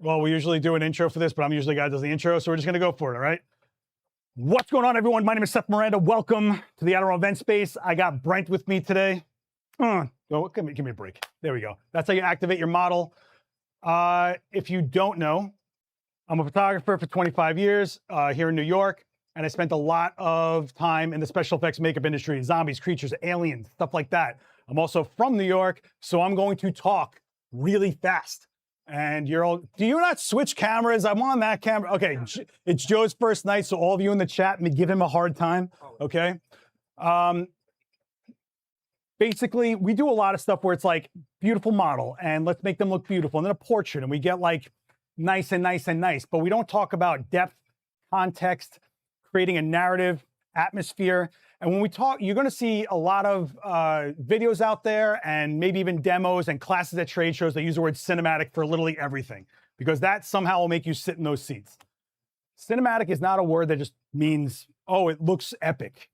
Well, we usually do an intro for this, but I'm usually the guy that does the intro, so we're just gonna go for it, all right? What's going on, everyone? My name is Seth Miranda. Welcome to the Adorama event space. I got Brent with me today. Give me a break. There we go. That's how you activate your model. If you don't know, I'm a photographer for 25 years here in New York, and I spent a lot of time in the special effects makeup industry, zombies, creatures, aliens, stuff like that. I'm also from New York, so I'm going to talk really fast. And you're all, do you not switch cameras? I'm on that camera. Okay, it's Joe's first night, so all of you in the chat, give him a hard time, okay? Basically, we do a lot of stuff where it's like, beautiful model, and let's make them look beautiful, and then a portrait, and we get like nice and nice and nice, but we don't talk about depth, context, creating a narrative, atmosphere. And when we talk, you're gonna see a lot of videos out there and maybe even demos and classes at trade shows that use the word cinematic for literally everything, because that somehow will make you sit in those seats. Cinematic is not a word that just means, oh, it looks epic.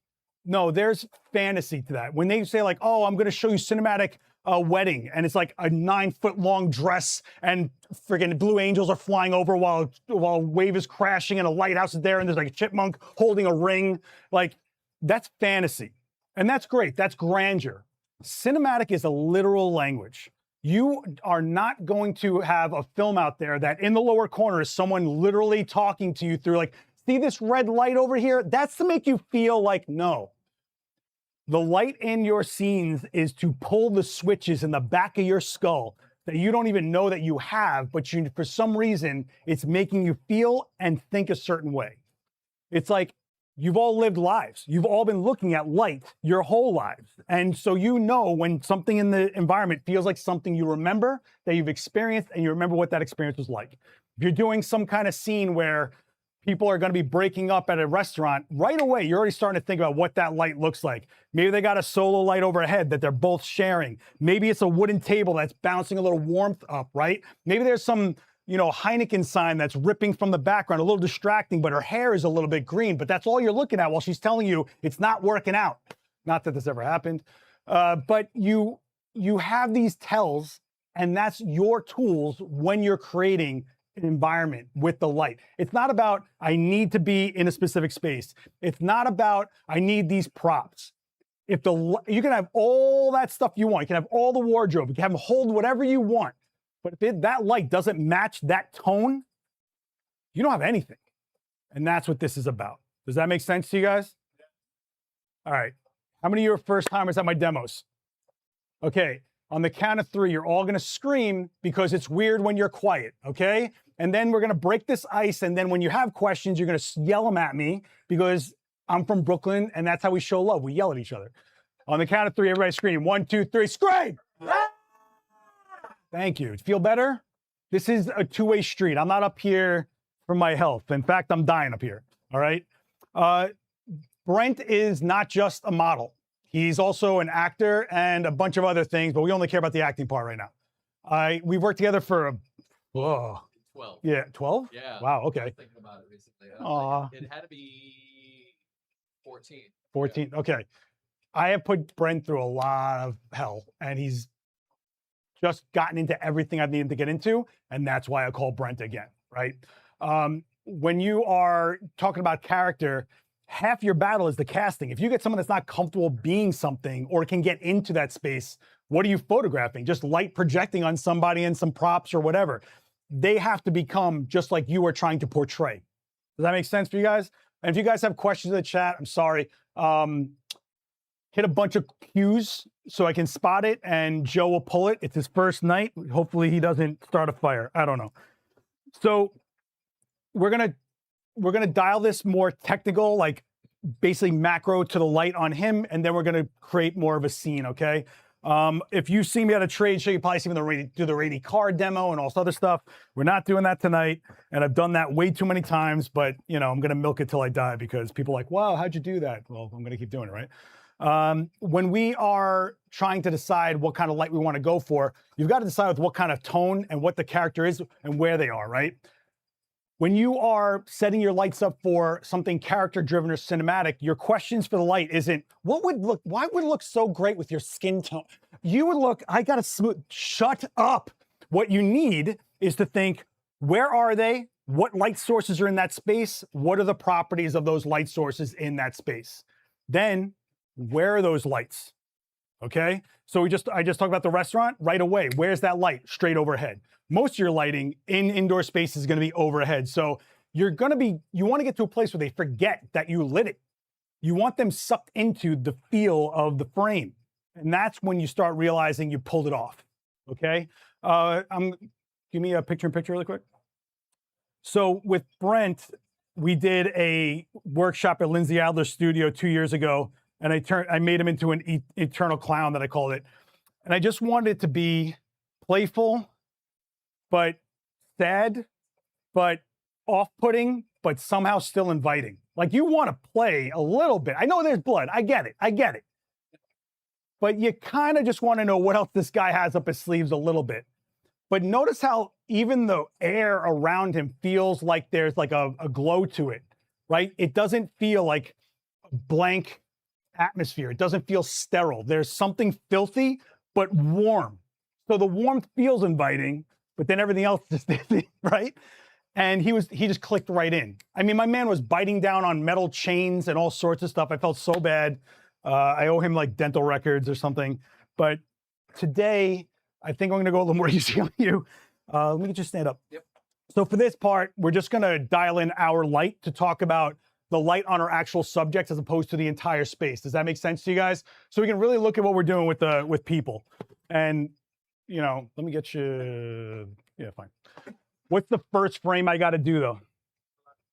No, there's fantasy to that. When they say like, oh, I'm gonna show you cinematic wedding, and it's like a 9-foot-long dress and friggin' blue angels are flying over while a wave is crashing and a lighthouse is there and there's like a chipmunk holding a ring, like, that's fantasy. And that's great. That's grandeur. Cinematic is a literal language. You are not going to have a film out there that in the lower corner is someone literally talking to you through like, see this red light over here? That's to make you feel like, no. The light in your scenes is to pull the switches in the back of your skull that you don't even know that you have, but you, for some reason, it's making you feel and think a certain way. It's like, you've all lived lives. You've all been looking at light your whole lives. And so you know when something in the environment feels like something you remember, that you've experienced, and you remember what that experience was like. If you're doing some kind of scene where people are gonna be breaking up at a restaurant, right away, you're already starting to think about what that light looks like. Maybe they got a solo light overhead that they're both sharing. Maybe it's a wooden table that's bouncing a little warmth up, right? Maybe there's some, you know, Heineken sign that's ripping from the background, a little distracting, but her hair is a little bit green, but that's all you're looking at while she's telling you it's not working out. Not that this ever happened, but you have these tells, and that's your tools when you're creating an environment with the light. It's not about, I need to be in a specific space. It's not about, I need these props. You can have all that stuff you want. You can have all the wardrobe. You can have them hold whatever you want. But if that light doesn't match that tone, you don't have anything. And that's what this is about. Does that make sense to you guys? All right. How many of you are first timers at my demos? Okay. On the count of 3, you're all going to scream because it's weird when you're quiet. Okay. And then we're going to break this ice. And then when you have questions, you're going to yell them at me because I'm from Brooklyn and that's how we show love. We yell at each other. On the count of 3, everybody scream. 1, 2, 3, scream! Thank you. Feel better? This is a two-way street. I'm not up here for my health. In fact, I'm dying up here. All right. Brent is not just a model. He's also an actor and a bunch of other things, but we only care about the acting part right now. We've worked together for 12. Yeah, 12? Yeah. Wow, I okay. was thinking about it recently. I was like, it had to be 14. 14, okay. I have put Brent through a lot of hell, and he's just gotten into everything I've needed to get into, and that's why I call Brent again, right? When you are talking about character, half your battle is the casting. If you get someone that's not comfortable being something or can get into that space, what are you photographing? Just light projecting on somebody and some props or whatever. They have to become just like you are trying to portray. Does that make sense for you guys? And if you guys have questions in the chat, I'm sorry. Hit a bunch of cues so I can spot it, and Joe will pull it. It's his first night. Hopefully he doesn't start a fire. I don't know. So we're gonna dial this more technical, like basically macro to the light on him, and then we're gonna create more of a scene, okay? If you see me at a trade show, you probably see me do the Rady car demo and all this other stuff. We're not doing that tonight, and I've done that way too many times, but you know, I'm gonna milk it till I die because people are like, wow, how'd you do that? Well, I'm gonna keep doing it, right? When we are trying to decide what kind of light we want to go for, you've got to decide with what kind of tone and what the character is and where they are, right? When you are setting your lights up for something character driven or cinematic, your questions for the light isn't, why would it look so great with your skin tone? You would look, I got to smooth, shut up. What you need is to think, Where are they? What light sources are in that space? What are the properties of those light sources in that space? Then, where are those lights? Okay, so I just talked about the restaurant right away. Where's that light? Straight overhead. Most of your lighting in indoor space is going to be overhead. So you want to get to a place where they forget that you lit it. You want them sucked into the feel of the frame. And that's when you start realizing you pulled it off. Okay, give me a picture-in-picture really quick. So with Brent, we did a workshop at Lindsay Adler's studio 2 years ago, and I made him into an eternal clown, that I called it. And I just wanted it to be playful, but sad, but off-putting, but somehow still inviting. Like, you want to play a little bit. I know there's blood. I get it. But you kind of just want to know what else this guy has up his sleeves a little bit. But notice how even the air around him feels like there's like a glow to it, right? It doesn't feel like a blank atmosphere. It doesn't feel sterile. There's something filthy, but warm. So the warmth feels inviting, but then everything else just, right? And he just clicked right in. I mean, my man was biting down on metal chains and all sorts of stuff. I felt so bad. I owe him like dental records or something. But today, I think I'm going to go a little more easy on you. Let me get you stand up. Yep. So for this part, we're just going to dial in our light to talk about the light on our actual subject as opposed to the entire space. Does that make sense to you guys? So we can really look at what we're doing with people. And, you know, let me get you. Yeah, fine. What's the first frame I got to do though?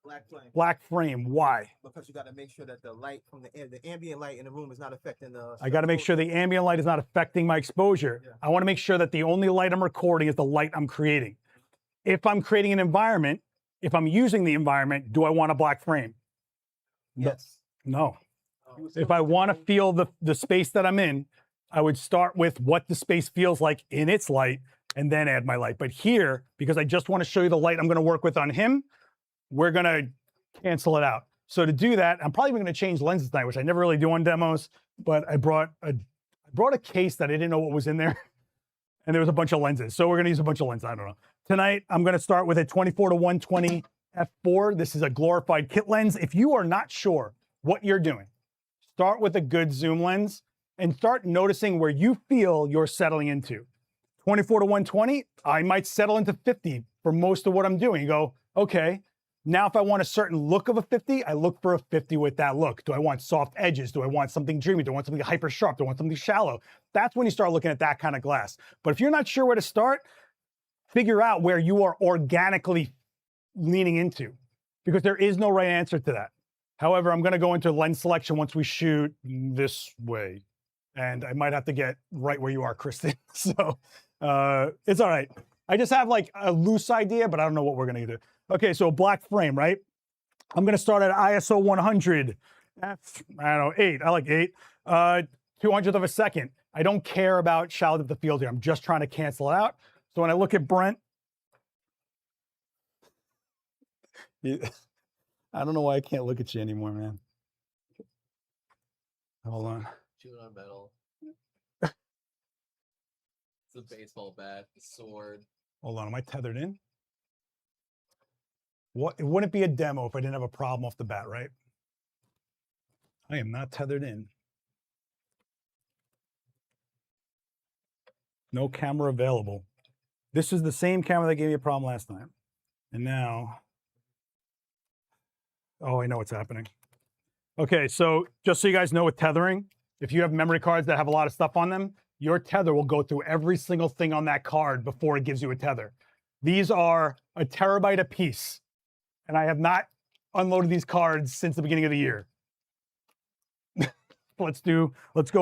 Black flame. Black frame. Why? Because you got to make sure that the light from the ambient light in the room is not affecting the. I got to make sure the ambient light is not affecting my exposure. Yeah. I want to make sure that the only light I'm recording is the light I'm creating. If I'm creating an environment, if I'm using the environment, do I want a black frame? Yes. No. Oh. If I want to feel the space that I'm in, I would start with what the space feels like in its light and then add my light. But here, because I just want to show you the light I'm going to work with on him, we're going to cancel it out. So to do that, I'm probably going to change lenses tonight, which I never really do on demos, but I brought a case that I didn't know what was in there. And there was a bunch of lenses. So we're going to use a bunch of lenses. I don't know. Tonight, I'm going to start with a 24-120 f4. This is a glorified kit lens. If you are not sure what you're doing, start with a good zoom lens and start noticing where you feel you're settling into. 24-120, I might settle into 50 for most of what I'm doing. You go, okay, now if I want a certain look of a 50, I look for a 50 with that look. Do I want soft edges? Do I want something dreamy? Do I want something hyper sharp? Do I want something shallow? That's when you start looking at that kind of glass. But if you're not sure where to start, figure out where you are organically leaning into, because there is no right answer to that. However, I'm going to go into lens selection once we shoot this way. And I might have to get right where you are, Kristen. So it's all right. I just have like a loose idea, but I don't know what we're going to do. Okay, so black frame, right? I'm going to start at ISO 100. I don't know, 8. I like 8. 200th of a second. I don't care about shallow depth of field here. I'm just trying to cancel it out. So when I look at Brent, I don't know why I can't look at you anymore, man. Hold on. Chewing on metal. It's a baseball bat, the sword. Hold on, am I tethered in? What? It wouldn't be a demo if I didn't have a problem off the bat, right? I am not tethered in. No camera available. This is the same camera that gave me a problem last time. And now, oh, I know what's happening. Okay, so just so you guys know with tethering, if you have memory cards that have a lot of stuff on them, your tether will go through every single thing on that card before it gives you a tether. These are a terabyte a piece. And I have not unloaded these cards since the beginning of the year. Let's go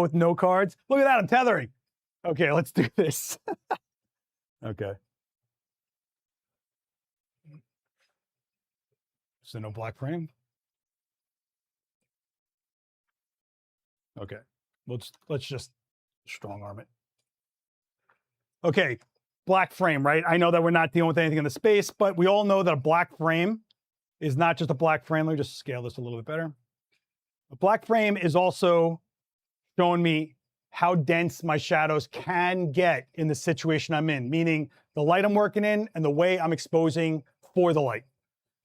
with no cards. Look at that, I'm tethering. Okay, let's do this. Okay. So no black frame. Okay, let's just strong arm it. Okay, black frame, right? I know that we're not dealing with anything in the space, but we all know that a black frame is not just a black frame. Let me just scale this a little bit better. A black frame is also showing me how dense my shadows can get in the situation I'm in, meaning the light I'm working in and the way I'm exposing for the light.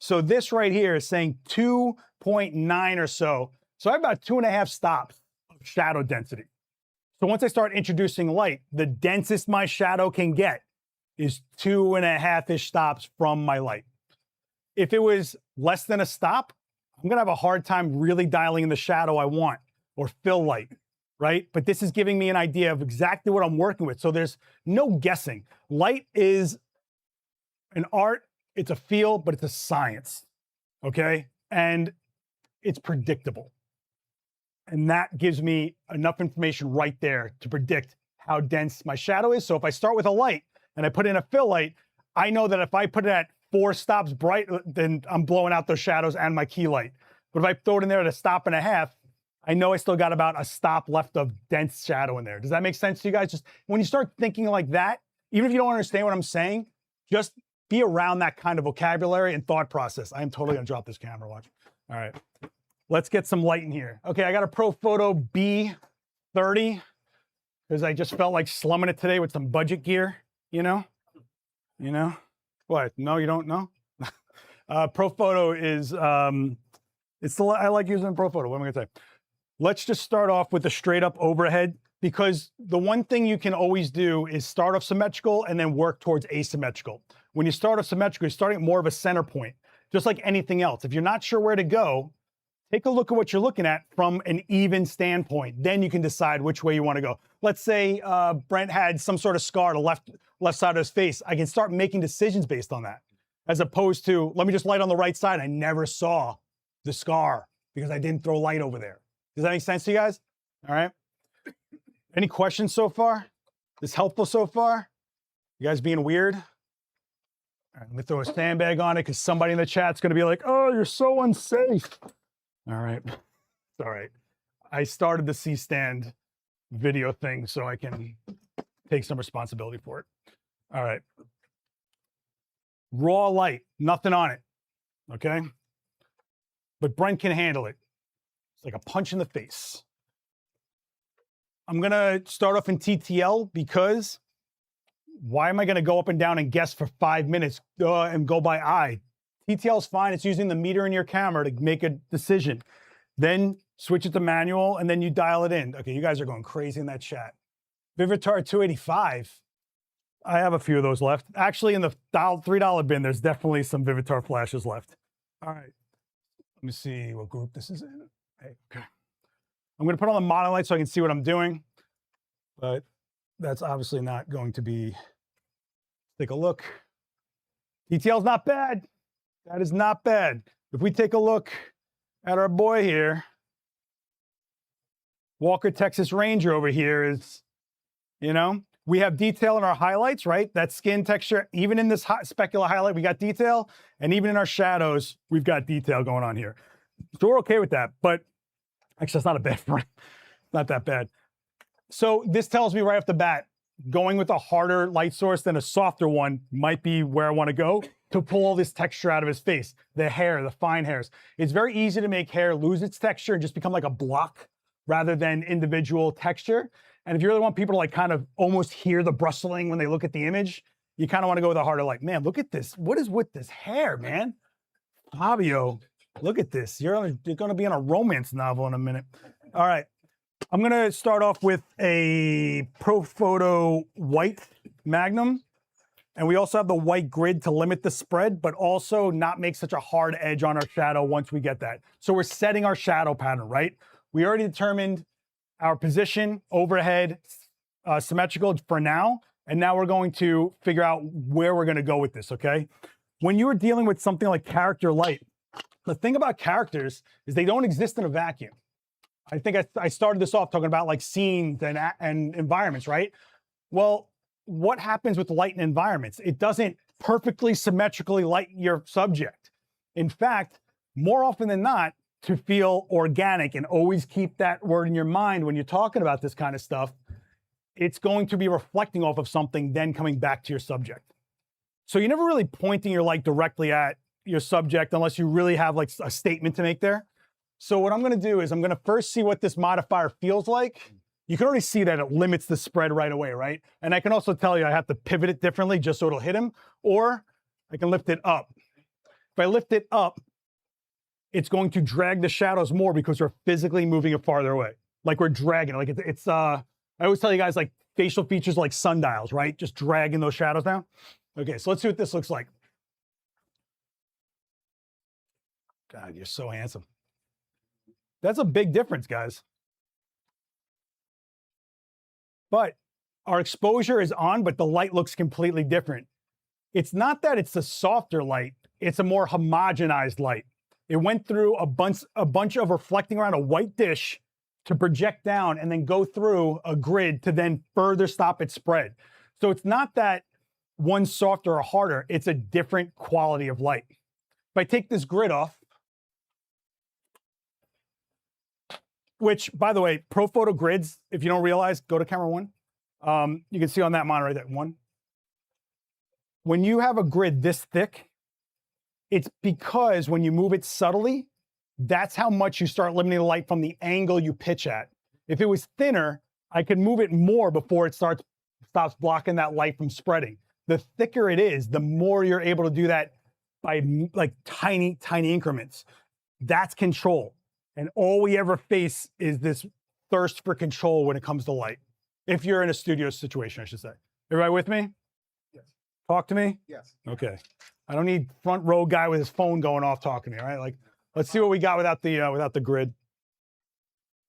So this right here is saying 2.9 or so. So I have about 2.5 stops of shadow density. So once I start introducing light, the densest my shadow can get is 2.5-ish stops from my light. If it was less than a stop, I'm gonna have a hard time really dialing in the shadow I want or fill light, right? But this is giving me an idea of exactly what I'm working with. So there's no guessing. Light is an art, it's a feel, but it's a science, okay? And it's predictable. And that gives me enough information right there to predict how dense my shadow is. So if I start with a light and I put in a fill light, I know that if I put it at 4 stops bright, then I'm blowing out those shadows and my key light. But if I throw it in there at a 1.5 stops, I know I still got about a stop left of dense shadow in there. Does that make sense to you guys? Just when you start thinking like that, even if you don't understand what I'm saying, just be around that kind of vocabulary and thought process. I am totally gonna drop this camera, watch. All right, let's get some light in here. Okay, I got a Profoto B30 because I just felt like slumming it today with some budget gear, you know? You know? What? No, you don't know? Profoto is, I like using Profoto. What am I gonna say? Let's just start off with a straight up overhead, because the one thing you can always do is start off symmetrical and then work towards asymmetrical. When you start off symmetrical, you're starting at more of a center point, just like anything else. If you're not sure where to go, take a look at what you're looking at from an even standpoint. Then you can decide which way you want to go. Let's say Brent had some sort of scar to left side of his face. I can start making decisions based on that, as opposed to, let me just light on the right side. I never saw the scar because I didn't throw light over there. Does that make sense to you guys? All right. Any questions so far? This helpful so far? You guys being weird? All right, let me throw a sandbag on it because somebody in the chat's going to be like, oh, you're so unsafe. All right. It's all right. I started the C-stand video thing so I can take some responsibility for it. All right. Raw light, nothing on it. Okay. But Brent can handle it. It's like a punch in the face. I'm going to start off in TTL because why am I going to go up and down and guess for 5 minutes and go by eye? TTL is fine. It's using the meter in your camera to make a decision. Then switch it to manual and then you dial it in. Okay, you guys are going crazy in that chat. Vivitar 285. I have a few of those left. Actually, in the $3 bin, there's definitely some Vivitar flashes left. All right. Let me see what group this is in. Hey, okay. I'm going to put on the model light so I can see what I'm doing, but that's obviously not going to be. Take a look. TTL is not bad. That is not bad. If we take a look at our boy here, Walker Texas Ranger over here is, you know, we have detail in our highlights, right? That skin texture, even in this specular highlight, we got detail. And even in our shadows, we've got detail going on here. So we're okay with that, but actually that's not a bad one. Not that bad. So this tells me right off the bat, going with a harder light source than a softer one might be where I want to go to pull all this texture out of his face. The hair, the fine hairs. It's very easy to make hair lose its texture and just become like a block rather than individual texture. And if you really want people to like kind of almost hear the bristling when they look at the image, you kind of want to go with a harder light. Man, look at this. What is with this hair, man? Fabio, look at this. You're going to be in a romance novel in a minute. All right. I'm going to start off with a Profoto white Magnum. And we also have the white grid to limit the spread, but also not make such a hard edge on our shadow once we get that. So we're setting our shadow pattern, right? We already determined our position, overhead, symmetrical for now. And now we're going to figure out where we're going to go with this, okay? When you are dealing with something like character light, the thing about characters is they don't exist in a vacuum. I think I started this off talking about like scenes and environments, right? Well, what happens with light and environments? It doesn't perfectly symmetrically light your subject. In fact, more often than not, to feel organic and always keep that word in your mind when you're talking about this kind of stuff, it's going to be reflecting off of something, then coming back to your subject. So you're never really pointing your light directly at your subject unless you really have like a statement to make there. So what I'm going to do is I'm going to first see what this modifier feels like. you can already see that it limits the spread right away, right? And I can also tell you I have to pivot it differently just so it'll hit him, or I can lift it up. If I lift it up, it's going to drag the shadows more because we're physically moving it farther away. Like we're dragging it. Like it's I always tell you guys, like facial features like sundials, right? Just dragging those shadows down. Okay, so let's see what this looks like. God, you're so handsome. That's a big difference, guys. But our exposure is on, but the light looks completely different. It's not that it's a softer light, it's a more homogenized light. It went through a bunch of reflecting around a white dish to project down and then go through a grid to then further stop its spread. So it's not that one's softer or harder, it's a different quality of light. If I take this grid off, which, by the way, Pro Photo grids, if you don't realize, go to camera 1. You can see on that monitor right there, 1. When you have a grid this thick, it's because when you move it subtly, that's how much you start limiting the light from the angle you pitch at. If it was thinner, I could move it more before it stops blocking that light from spreading. The thicker it is, the more you're able to do that by like tiny, tiny increments. That's control. And all we ever face is this thirst for control when it comes to light. If you're in a studio situation, I should say. Everybody with me? Yes. Talk to me? Yes. Okay. I don't need front row guy with his phone going off talking to me, all right? Like, let's see what we got without the grid.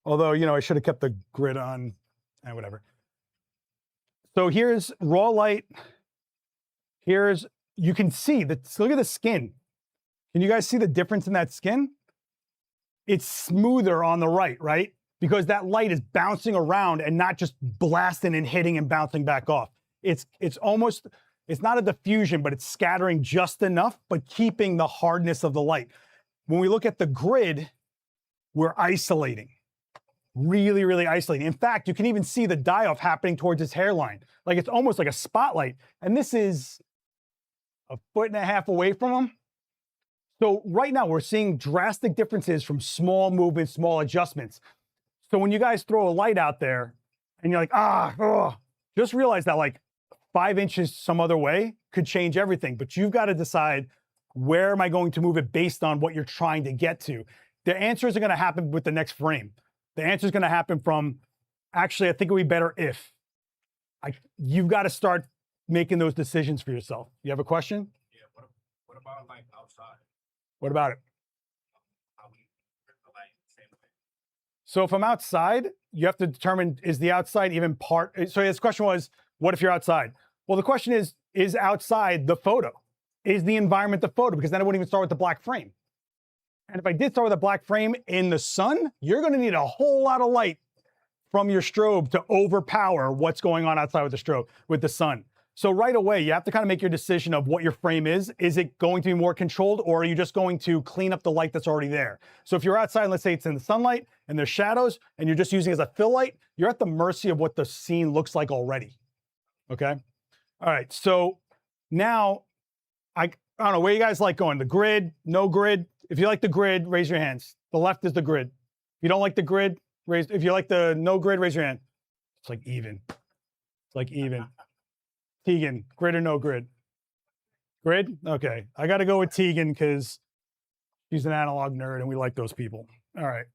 Although, you know, I should have kept the grid on and whatever. So here's raw light. Here's, you can see, look at the skin. Can you guys see the difference in that skin? It's smoother on the right? Because that light is bouncing around and not just blasting and hitting and bouncing back off. It's almost, it's not a diffusion, but it's scattering just enough, but keeping the hardness of the light. When we look at the grid, we're isolating. Really, really isolating. In fact, you can even see the die-off happening towards his hairline. Like it's almost like a spotlight. And this is 1.5 feet away from him. So right now we're seeing drastic differences from small movements, small adjustments. So when you guys throw a light out there and you're like, just realize that like 5 inches some other way could change everything. But you've got to decide, where am I going to move it based on what you're trying to get to? The answers are going to happen with the next frame. The answer is going to happen from, actually, I think it would be better if. You've got to start making those decisions for yourself. You have a question? Yeah. What about like outside? What about it? How we grip the light the same way? So if I'm outside, you have to determine, is the outside even part? So his question was, what if you're outside? Well, the question is outside the photo? Is the environment the photo? Because then I wouldn't even start with the black frame. And if I did start with a black frame in the sun, you're going to need a whole lot of light from your strobe to overpower what's going on outside with the strobe, with the sun. So right away, you have to kind of make your decision of what your frame is. Is it going to be more controlled, or are you just going to clean up the light that's already there? So if you're outside, let's say it's in the sunlight and there's shadows and you're just using it as a fill light, you're at the mercy of what the scene looks like already. Okay? All right, so now, I don't know, where you guys like going? The grid, no grid? If you like the grid, raise your hands. The left is the grid. If you don't like the grid, if you like the no grid, raise your hand. It's like even. It's like even. Tegan, grid or no grid? Grid? Okay. I got to go with Tegan because she's an analog nerd and we like those people. All right.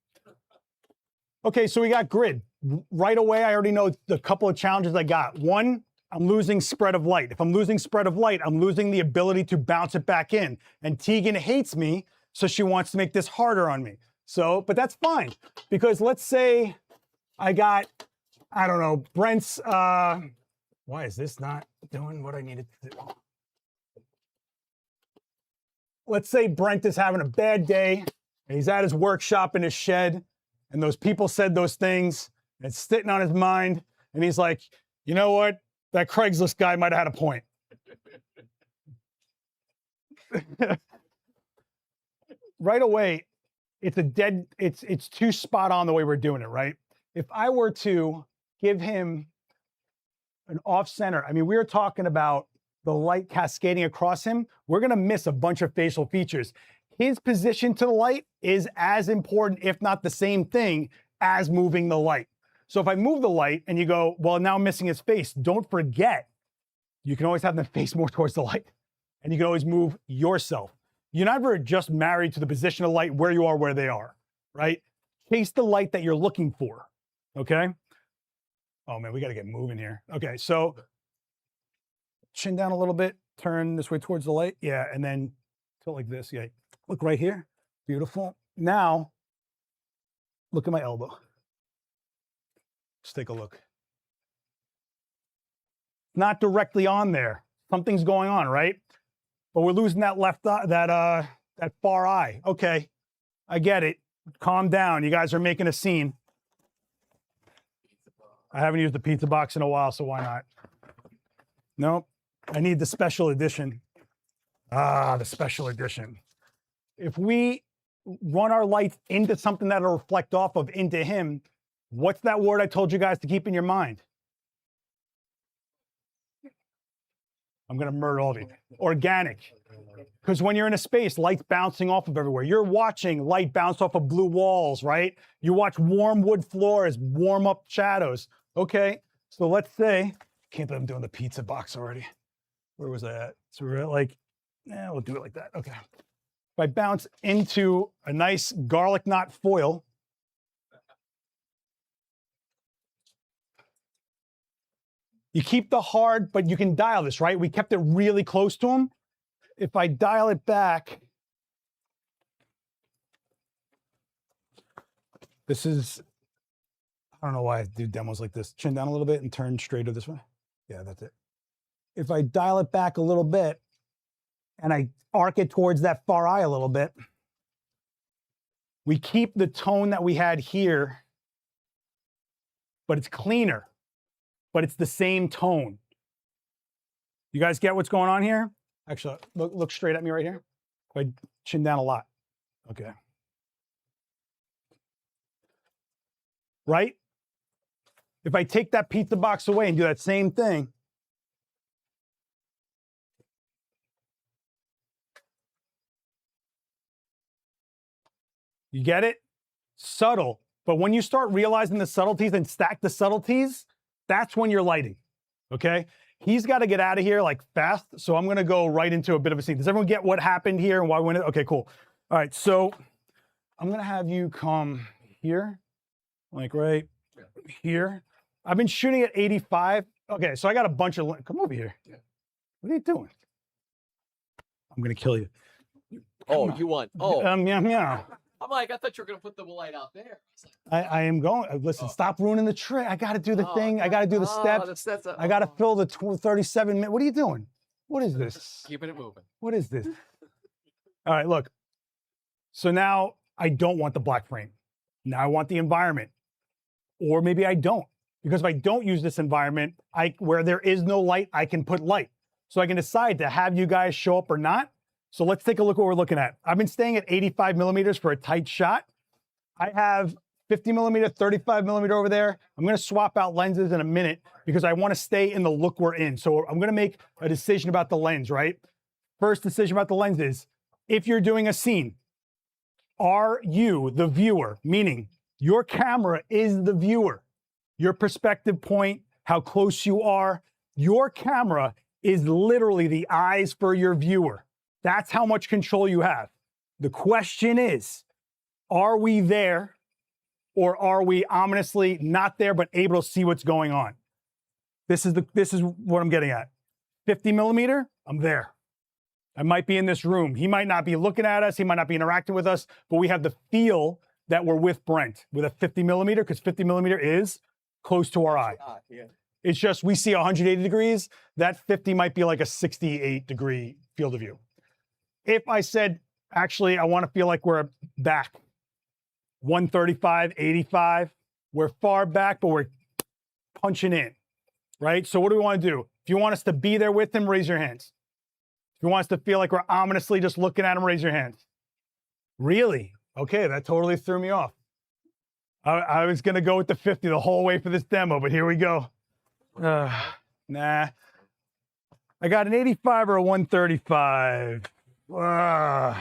Okay, so we got grid. Right away, I already know the couple of challenges I got. One, I'm losing spread of light. If I'm losing spread of light, I'm losing the ability to bounce it back in. And Tegan hates me, so she wants to make this harder on me. So, but that's fine. Because let's say I got, I don't know, Brent's, why is this not doing what I needed to do? Let's say Brent is having a bad day, and he's at his workshop in his shed, and those people said those things, and it's sitting on his mind, and he's like, you know what? That Craigslist guy might have had a point. Right away, it's too spot on the way we're doing it, right? If I were to give him an off center, I mean, we were talking about the light cascading across him. We're going to miss a bunch of facial features. His position to the light is as important, if not the same thing, as moving the light. So if I move the light and you go, well, now I'm missing his face, don't forget, you can always have them face more towards the light. And you can always move yourself. You're never just married to the position of light where you are, where they are, right? Chase the light that you're looking for, okay? Oh man, we gotta get moving here. Okay, so chin down a little bit, turn this way towards the light. Yeah, and then tilt like this, yeah. Look right here, beautiful. Now, look at my elbow. Let's take a look. Not directly on there. Something's going on, right? But we're losing that left eye, that far eye. Okay, I get it. Calm down. You guys are making a scene. I haven't used the pizza box in a while, so why not? Nope. I need the special edition. Ah, the special edition. If we run our lights into something that'll reflect off of into him, what's that word I told you guys to keep in your mind? I'm going to murder all of you. Organic. Because when you're in a space, light's bouncing off of everywhere. You're watching light bounce off of blue walls, right? You watch warm wood floors, warm up shadows. Okay, so let's say, can't believe I'm doing the pizza box already. Where was I at? So we're at like, yeah, we'll do it like that. Okay. If I bounce into a nice garlic knot foil, you keep the hard, but you can dial this, right? We kept it really close to him. If I dial it back, this is, I don't know why I do demos like this. Chin down a little bit and turn straighter this way. Yeah, that's it. If I dial it back a little bit and I arc it towards that far eye a little bit, we keep the tone that we had here, but it's cleaner, but it's the same tone. You guys get what's going on here? Actually, look straight at me right here. If I chin down a lot. Okay. Right? If I take that pizza box away and do that same thing, you get it? Subtle. But when you start realizing the subtleties and stack the subtleties, that's when you're lighting, okay? He's got to get out of here like fast, so I'm going to go right into a bit of a scene. Does everyone get what happened here and why we went? Okay, cool. All right, so I'm going to have you come here, like right here. I've been shooting at 85. Okay, so I got a bunch of, come over here. What are you doing? I'm going to kill you. Oh, you won. Oh. Yeah. I'm like, I thought you were going to put the light out there. I am going. Listen, stop ruining the trick. I got to do the thing. I got to do the steps. I got to fill the 37 minutes. What are you doing? What is this? Keeping it moving. What is this? All right, look. So now I don't want the black frame. Now I want the environment. Or maybe I don't. Because if I don't use this environment, where there is no light, I can put light. So I can decide to have you guys show up or not. So let's take a look what we're looking at. I've been staying at 85 millimeters for a tight shot. I have 50 millimeter, 35 millimeter over there. I'm going to swap out lenses in a minute because I want to stay in the look we're in. So I'm going to make a decision about the lens, right? First decision about the lens is, if you're doing a scene, are you the viewer? Meaning your camera is the viewer. Your perspective point, how close you are. Your camera is literally the eyes for your viewer. That's how much control you have. The question is, are we there or are we ominously not there but able to see what's going on? This is what I'm getting at. 50 millimeter, I'm there. I might be in this room. He might not be looking at us. He might not be interacting with us, but we have the feel that we're with Brent with a 50 millimeter because 50 millimeter is close to our eye. Yeah. It's just we see 180 degrees. That 50 might be like a 68 degree field of view. If I said, actually, I want to feel like we're back, 135, 85, we're far back, but we're punching in, right? So what do we want to do? If you want us to be there with him, raise your hands. If you want us to feel like we're ominously just looking at him, raise your hands. Really? Okay, that totally threw me off. I was going to go with the 50 the whole way for this demo, but here we go. Nah. I got an 85 or a 135. They're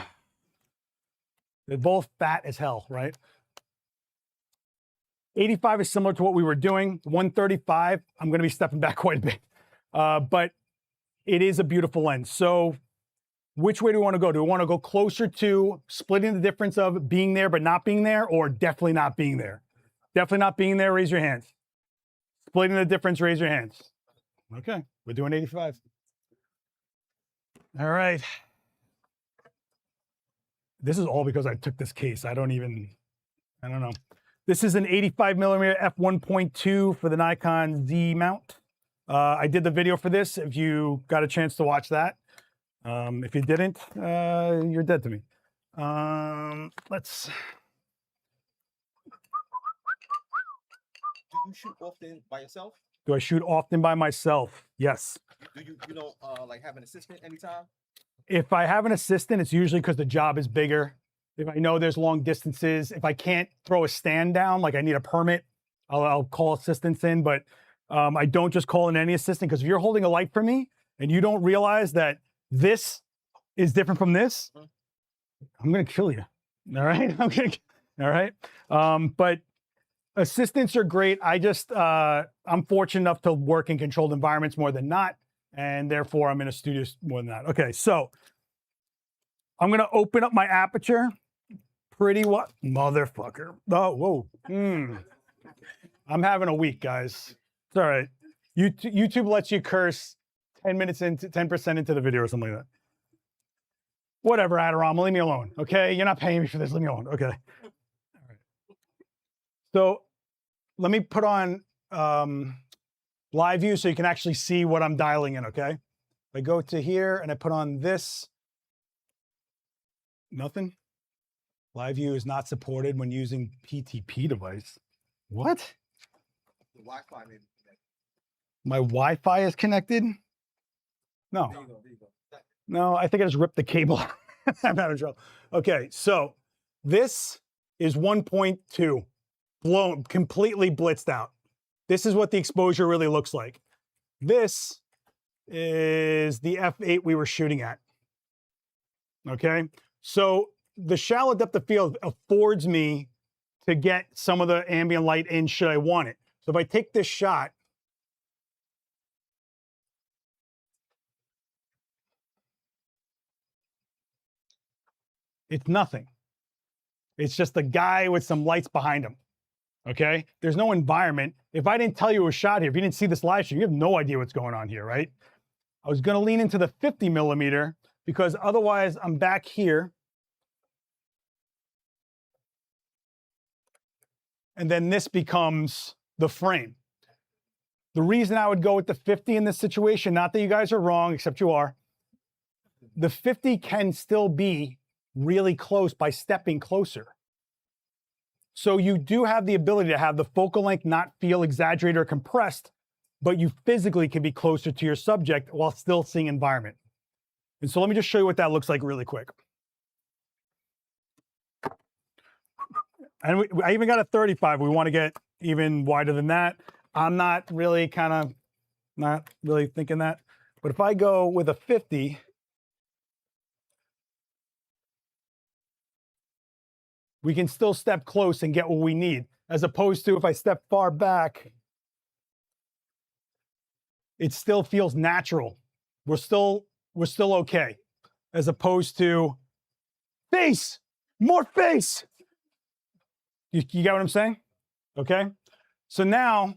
both fat as hell, right? 85 is similar to what we were doing. 135, I'm going to be stepping back quite a bit. But it is a beautiful lens. So which way do we want to go? Do we want to go closer to splitting the difference of being there but not being there, or definitely not being there? Definitely not being there, raise your hands. Splitting the difference, raise your hands. Okay, we're doing 85. All right. This is all because I took this case. I don't know. This is an 85 millimeter f1.2 for the Nikon Z mount. I did the video for this, if you got a chance to watch that. If you didn't, you're dead to me. Let's... Do you shoot often by yourself? Do I shoot often by myself? Yes. Do you don't like have an assistant anytime? If I have an assistant, it's usually because the job is bigger. If I know there's long distances, if I can't throw a stand down, like I need a permit, I'll call assistants in, but I don't just call in any assistant, because if you're holding a light for me and you don't realize that this is different from this, I'm gonna kill you. All right, all right. But assistants are great. I'm fortunate enough to work in controlled environments more than not, and therefore I'm in a studio more than not. Okay, so I'm gonna open up my aperture. Motherfucker. Oh, whoa. I'm having a week, guys. It's all right. YouTube lets you curse 10% into the video or something like that. Whatever, Adorama, leave me alone, okay? You're not paying me for this, leave me alone, okay? All right. So let me put on live view so you can actually see what I'm dialing in, okay? I go to here and I put on this. Nothing. Live view is not supported when using PTP device. What? The Wi-Fi maybe. My Wi-Fi is connected? No. There you go. No, I think I just ripped the cable. I'm out of trouble. Okay, so this is 1.2, blown, completely blitzed out. This is what the exposure really looks like. This is the f8 we were shooting at. Okay, so the shallow depth of field affords me to get some of the ambient light in should I want it. So if I take this shot, it's nothing. It's just a guy with some lights behind him, okay? There's no environment. If I didn't tell you it was shot here, if you didn't see this live stream, you have no idea what's going on here, right? I was gonna lean into the 50 millimeter because otherwise I'm back here. And then this becomes the frame. The reason I would go with the 50 in this situation, not that you guys are wrong, except you are, the 50 can still be really close by stepping closer. So you do have the ability to have the focal length not feel exaggerated or compressed, but you physically can be closer to your subject while still seeing environment. And so let me just show you what that looks like really quick. And I even got a 35. We want to get even wider than that. I'm not really thinking that. But if I go with a 50, we can still step close and get what we need, as opposed to if I step far back, it still feels natural. We're still okay, as opposed to face, more face. You get what I'm saying? Okay. So now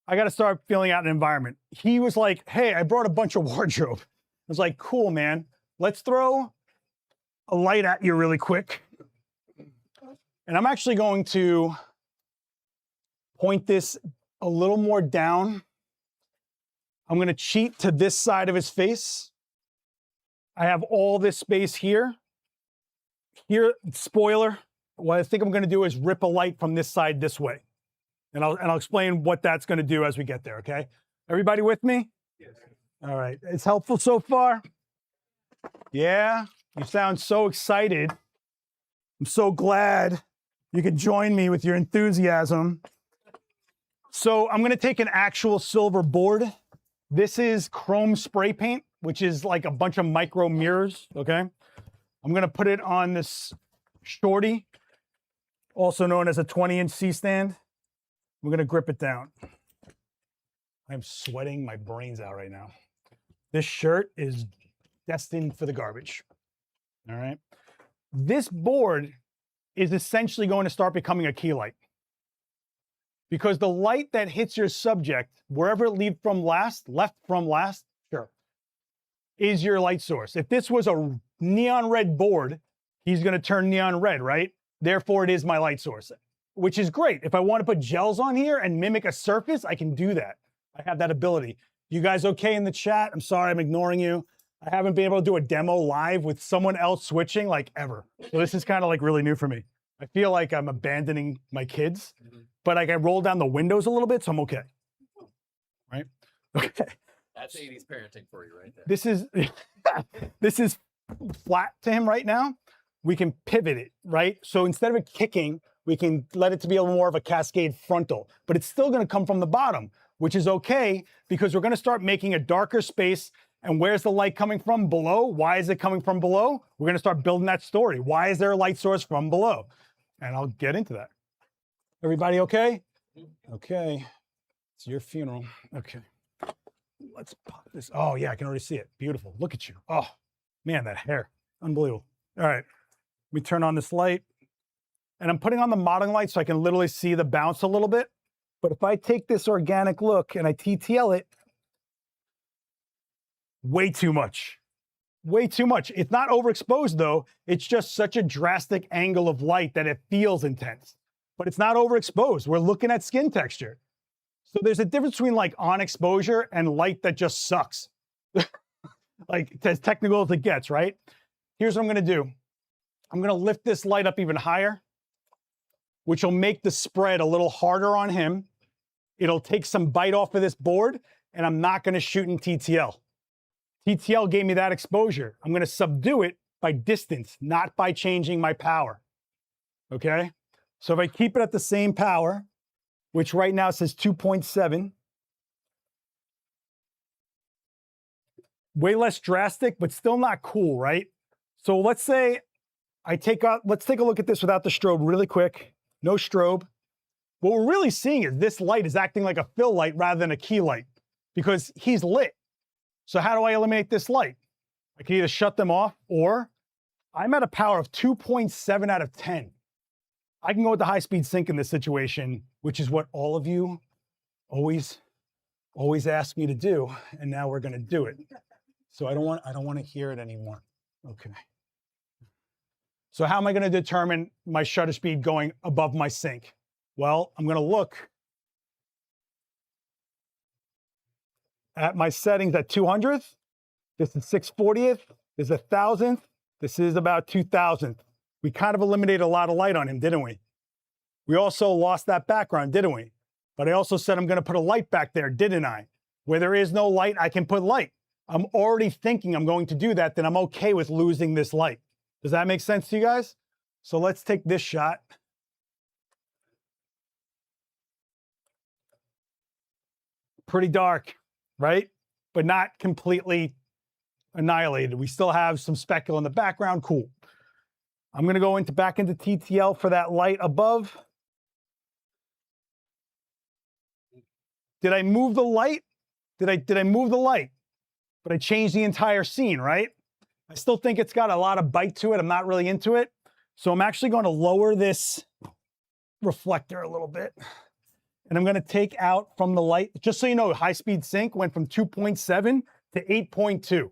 I got to start feeling out an environment. He was like, hey, I brought a bunch of wardrobe. I was like, cool, man. Let's throw a light at you really quick. And I'm actually going to point this a little more down. I'm going to cheat to this side of his face. I have all this space here. Here, spoiler, what I think I'm going to do is rip a light from this side this way. And I'll explain what that's going to do as we get there, okay? Everybody with me? Yes. All right. It's helpful so far? Yeah? You sound so excited. I'm so glad you could join me with your enthusiasm. So I'm going to take an actual silver board. This is chrome spray paint, which is like a bunch of micro mirrors, okay? I'm going to put it on this shorty, also known as a 20-inch C-stand. We're gonna grip it down. I'm sweating my brains out right now. This shirt is destined for the garbage. All right. This board is essentially going to start becoming a key light. Because the light that hits your subject, wherever it left from last, sure, is your light source. If this was a neon red board, he's gonna turn neon red, right? Therefore, it is my light source, which is great. If I want to put gels on here and mimic a surface, I can do that. I have that ability. You guys okay in the chat? I'm sorry, I'm ignoring you. I haven't been able to do a demo live with someone else switching like ever. So this is kind of like really new for me. I feel like I'm abandoning my kids, but like I roll down the windows a little bit, so I'm okay. Right? Okay. That's 80s parenting for you right there. This is flat to him right now. We can pivot it, right? So instead of it kicking, we can let it to be a little more of a cascade frontal, but it's still gonna come from the bottom, which is okay because we're gonna start making a darker space. And where's the light coming from? Below. Why is it coming from below? We're gonna start building that story. Why is there a light source from below? And I'll get into that. Everybody okay? Okay. It's your funeral. Okay. Let's pop this. Oh yeah, I can already see it. Beautiful. Look at you. Oh man, that hair. Unbelievable. All right. Let me turn on this light. And I'm putting on the modeling light so I can literally see the bounce a little bit. But if I take this organic look and I TTL it, way too much. Way too much. It's not overexposed though. It's just such a drastic angle of light that it feels intense. But it's not overexposed. We're looking at skin texture. So there's a difference between like on exposure and light that just sucks. Like it's as technical as it gets, right? Here's what I'm gonna do. I'm gonna lift this light up even higher, which will make the spread a little harder on him. It'll take some bite off of this board, and I'm not gonna shoot in TTL. TTL gave me that exposure. I'm gonna subdue it by distance, not by changing my power, okay? So if I keep it at the same power, which right now says 2.7, way less drastic, but still not cool, right? So let's say let's take a look at this without the strobe really quick. No strobe. What we're really seeing is this light is acting like a fill light rather than a key light because he's lit. So how do I eliminate this light? I can either shut them off or I'm at a power of 2.7 out of 10. I can go with the high-speed sync in this situation, which is what all of you always ask me to do, and now we're gonna do it. So I don't want to hear it anymore. Okay. So how am I gonna determine my shutter speed going above my sync? Well, I'm gonna look at my settings at 200th. This is 640th. This is 1,000th. This is about 2,000th. We kind of eliminated a lot of light on him, didn't we? We also lost that background, didn't we? But I also said I'm gonna put a light back there, didn't I? Where there is no light, I can put light. I'm already thinking I'm going to do that, then I'm okay with losing this light. Does that make sense to you guys? So let's take this shot. Pretty dark, right? But not completely annihilated. We still have some speckle in the background, cool. I'm gonna go back into TTL for that light above. Did I move the light? Did I move the light? But I changed the entire scene, right? I still think it's got a lot of bite to it. I'm not really into it. So I'm actually going to lower this reflector a little bit. And I'm going to take out from the light, just so you know, high-speed sync went from 2.7 to 8.2.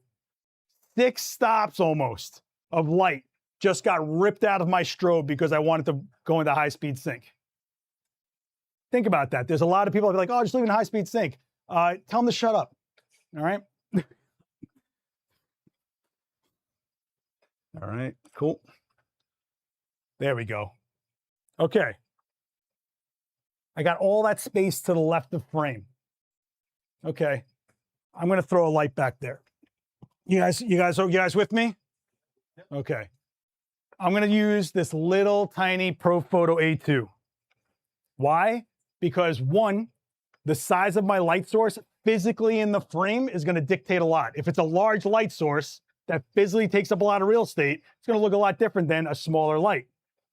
6 stops almost of light just got ripped out of my strobe because I wanted to go into high-speed sync. Think about that. There's a lot of people that be like, oh, just leave it in high-speed sync. Tell them to shut up, all right? All right, cool. There we go. Okay. I got all that space to the left of frame. Okay. I'm gonna throw a light back there. You guys with me? Okay. I'm gonna use this little tiny ProPhoto A2. Why? Because one, the size of my light source physically in the frame is gonna dictate a lot. If it's a large light source that physically takes up a lot of real estate, it's gonna look a lot different than a smaller light.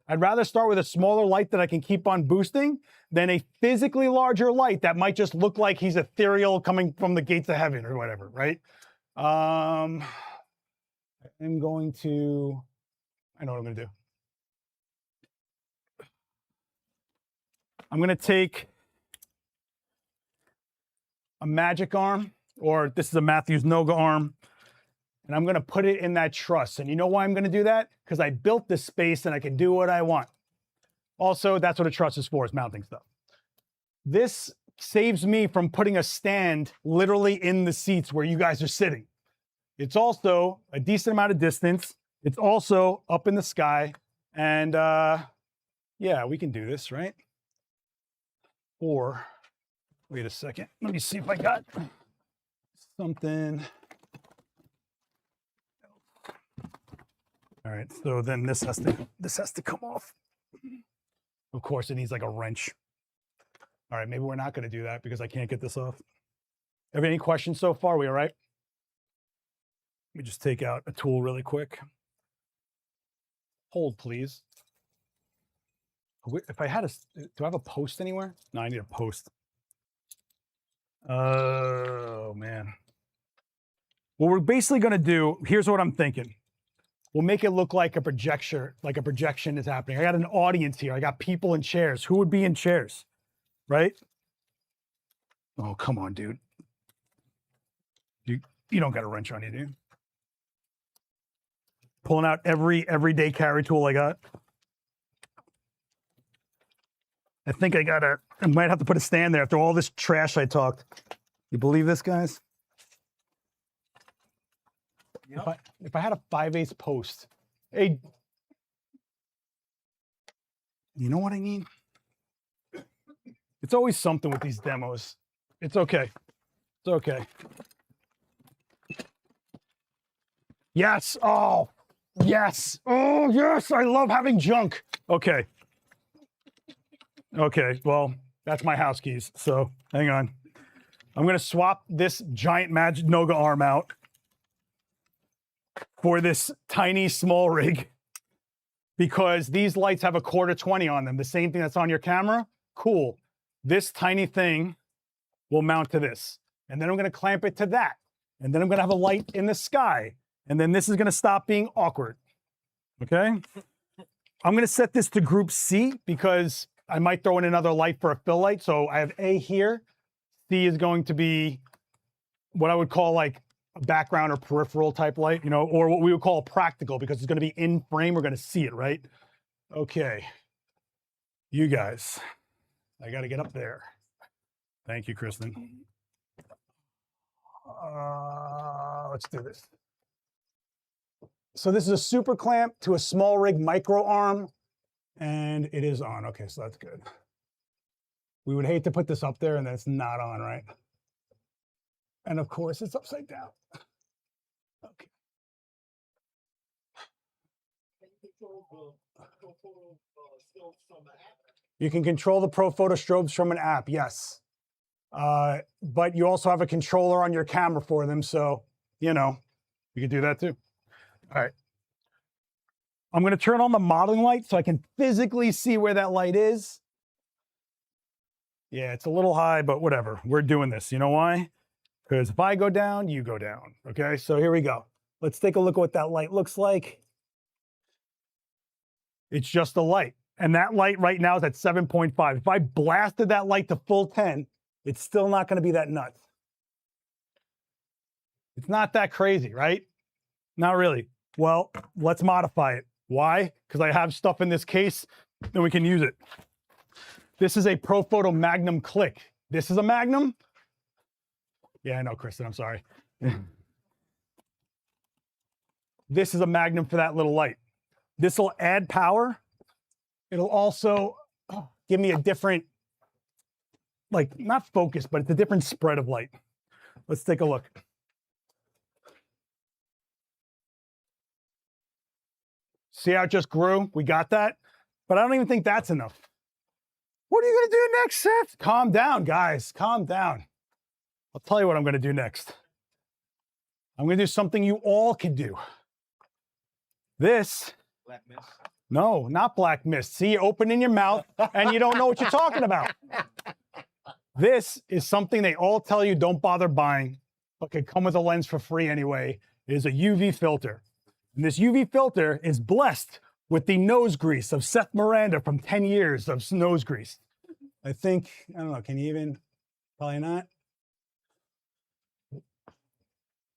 I'd rather start with a smaller light that I can keep on boosting than a physically larger light that might just look like he's ethereal coming from the gates of heaven or whatever, right? I'm going to, I know what I'm going to do. I'm going to take a magic arm, or this is a Matthews Noga arm, and I'm going to put it in that truss. And you know why I'm going to do that? Because I built this space and I can do what I want. Also, that's what a truss is for, is mounting stuff. This saves me from putting a stand literally in the seats where you guys are sitting. It's also a decent amount of distance. It's also up in the sky. And yeah, we can do this, right? Or, wait a second. Let me see if I got something. All right, so then this has to come off. Of course, it needs like a wrench. All right, maybe we're not going to do that because I can't get this off. Have any questions so far? We all right? Let me just take out a tool really quick. Hold, please. If I had do I have a post anywhere? No, I need a post. Oh, man. What we're basically going to do, here's what I'm thinking. We'll make it look like a projection is happening. I got an audience here. I got people in chairs. Who would be in chairs, right? Oh, come on, dude. You don't got a wrench on you, do you? Pulling out every everyday carry tool I got. I think I might have to put a stand there after all this trash I talked. You believe this, guys? Yep. If I had a 5/8 post, hey, you know what I mean? It's always something with these demos. It's okay. It's okay. Yes. Oh, yes. Oh, yes. I love having junk. Okay. Okay. Well, that's my house keys. So hang on. I'm going to swap this giant Magic Noga arm out for this tiny small rig because these lights have a 1/4-20 on them. The same thing that's on your camera. Cool. This tiny thing will mount to this. And then I'm going to clamp it to that. And then I'm going to have a light in the sky. And then this is going to stop being awkward. Okay? I'm going to set this to group C because I might throw in another light for a fill light. So I have A here. C is going to be what I would call like a background or peripheral type light, you know, or what we would call practical because it's going to be in frame. We're going to see it, right? Okay. You guys, I got to get up there. Thank you, Kristen. Let's do this. So this is a super clamp to a small rig micro arm, and it is on. Okay, so that's good. We would hate to put this up there and then it's not on, right? And of course, it's upside down. Okay. You can control the Pro Photo strobes from an app, yes. But you also have a controller on your camera for them, so, you know, you can do that too. All right. I'm going to turn on the modeling light so I can physically see where that light is. Yeah, it's a little high, but whatever. We're doing this. You know why? Because if I go down, you go down. Okay, so here we go. Let's take a look at what that light looks like. It's just a light. And that light right now is at 7.5. If I blasted that light to full 10, it's still not going to be that nuts. It's not that crazy, right? Not really. Well, let's modify it. Why? Because I have stuff in this case, then we can use it. This is a Pro Photo Magnum Click. This is a Magnum. Yeah, I know, Kristen, I'm sorry. This is a Magnum for that little light. This will add power. It'll also give me a different, like, not focus, but it's a different spread of light. Let's take a look. See how it just grew? We got that. But I don't even think that's enough. What are you going to do next, Seth? Calm down, guys. Calm down. I'll tell you what I'm going to do next. I'm going to do something you all can do. This No, not black mist. See, you open in your mouth and you don't know what you're talking about. This is something they all tell you don't bother buying, but can come with a lens for free anyway. It is a UV filter. And this UV filter is blessed with the nose grease of Seth Miranda from 10 years of nose grease. I think, I don't know, can you even, probably not.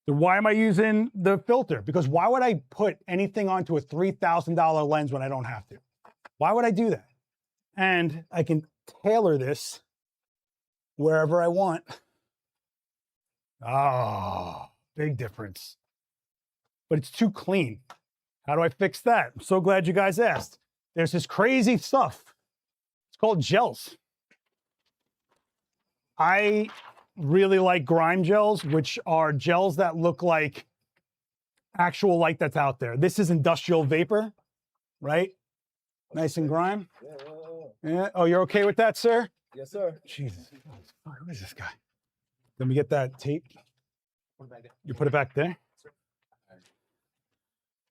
So why am I using the filter? Because why would I put anything onto a $3,000 lens when I don't have to? Why would I do that? And I can tailor this wherever I want. Oh, big difference. But it's too clean. How do I fix that? I'm so glad you guys asked. There's this crazy stuff. It's called gels. I really like grime gels, which are gels that look like actual light that's out there. This is industrial vapor, right? Nice and grime. Yeah. Oh, you're okay with that, sir? Yes, sir. Jesus. Who is this guy? Let me get that tape. You put it back there.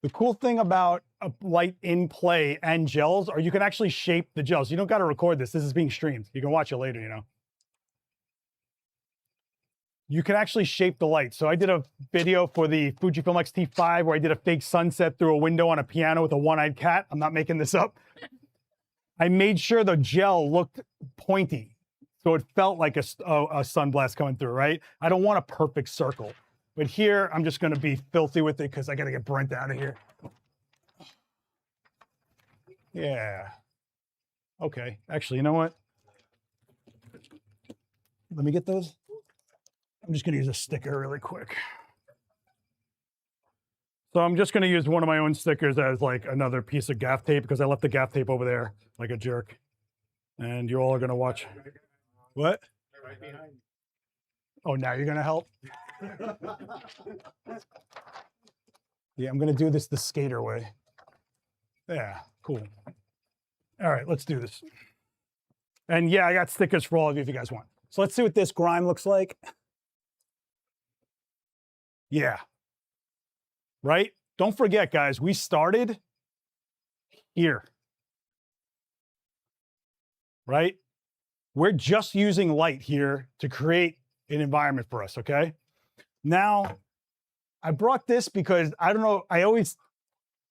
The cool thing about a light in play and gels are you can actually shape the gels. You don't got to record this. This is being streamed. You can watch it later, you know. You can actually shape the light. So I did a video for the Fujifilm X-T5 where I did a fake sunset through a window on a piano with a one-eyed cat. I'm not making this up. I made sure the gel looked pointy, so it felt like a sunblast coming through, right? I don't want a perfect circle. But here, I'm just gonna be filthy with it because I gotta get Brent out of here. Yeah. Okay, actually, you know what? Let me get those. I'm just gonna use a sticker really quick. So I'm just gonna use one of my own stickers as like another piece of gaff tape because I left the gaff tape over there like a jerk. And you all are gonna watch. What? Right behind. Oh, now you're gonna help? Yeah, I'm gonna do this the skater way. Yeah, cool. All right, let's do this. And yeah, I got stickers for all of you if you guys want. So let's see what this grime looks like. Yeah. Right? Don't forget, guys, we started here. Right? We're just using light here to create an environment for us, okay? Now, I brought this because I don't know,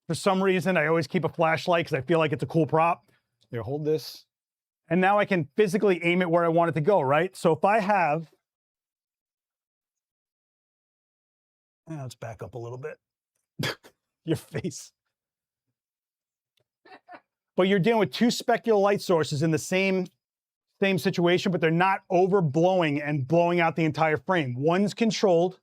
for some reason, I always keep a flashlight because I feel like it's a cool prop. Here, hold this. And now I can physically aim it where I want it to go, right? So if I have, let's back up a little bit. Your face. But you're dealing with two specular light sources in the same situation, but they're not overblowing and blowing out the entire frame. One's controlled,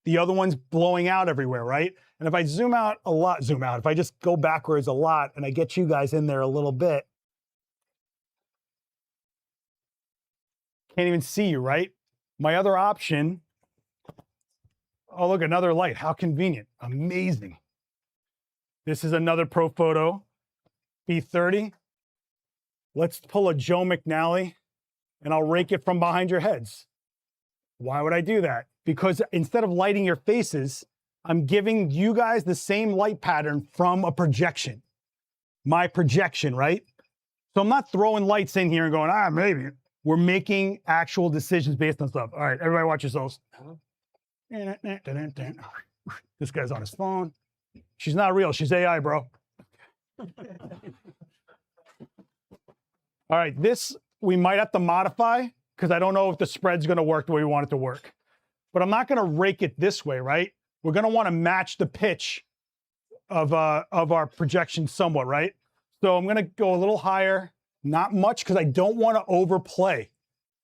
the other one's blowing out everywhere, right? And if I zoom out, if I just go backwards a lot and I get you guys in there a little bit, can't even see you, right? My other option, oh, look, another light. How convenient. Amazing. This is another Profoto B30. Let's pull a Joe McNally and I'll rake it from behind your heads. Why would I do that? Because instead of lighting your faces, I'm giving you guys the same light pattern from a projection. My projection, right? So I'm not throwing lights in here and going, maybe. We're making actual decisions based on stuff. All right, everybody watch yourselves. This guy's on his phone. She's not real, she's AI, bro. All right, this we might have to modify because I don't know if the spread's gonna work the way we want it to work. But I'm not gonna rake it this way, right? We're gonna wanna match the pitch of our projection somewhat, right? So I'm gonna go a little higher, not much because I don't wanna overplay.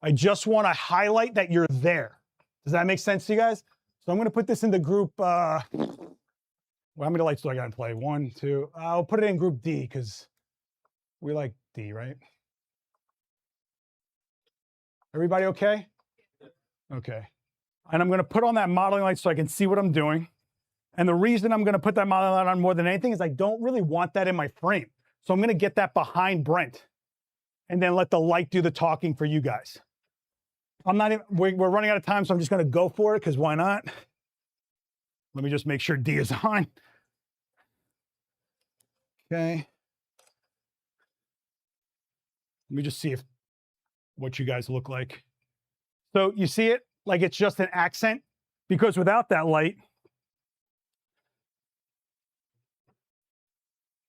I just wanna highlight that you're there. Does that make sense to you guys? So I'm gonna put this in the group, well, how many lights do I got in play? 1, 2, I'll put it in group D because we like D, right? Everybody okay? Okay. And I'm gonna put on that modeling light so I can see what I'm doing. And the reason I'm gonna put that modeling light on more than anything is I don't really want that in my frame. So I'm gonna get that behind Brent and then let the light do the talking for you guys. I'm not even, we're running out of time, so I'm just gonna go for it because why not? Let me just make sure D is on. Okay. Let me just see if what you guys look like. So you see it like it's just an accent, because without that light,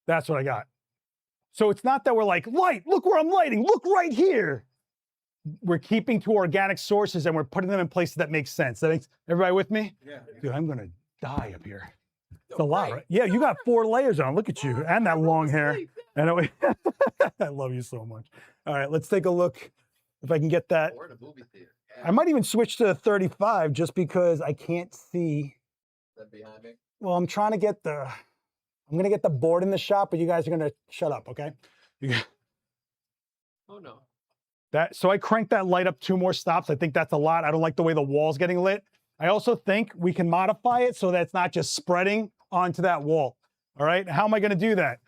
that's what I got. So it's not that we're like, light, look where I'm lighting, look right here. We're keeping to organic sources and we're putting them in places that make sense. That makes everybody with me? Yeah. Dude, I'm gonna die up here. It's a lot, right? Yeah, you got 4 layers on. Look at you and that long hair. And I love you so much. All right, let's take a look if I can get that. Or in a movie theater. I might even switch to 35 just because I can't see. That behind me. Well, I'm trying to get the, I'm gonna get the board in the shot, but you guys are gonna shut up, okay? Oh no. So I cranked that light up 2 more stops. I think that's a lot. I don't like the way the wall's getting lit. I also think we can modify it so that it's not just spreading onto that wall. All right, how am I gonna do that?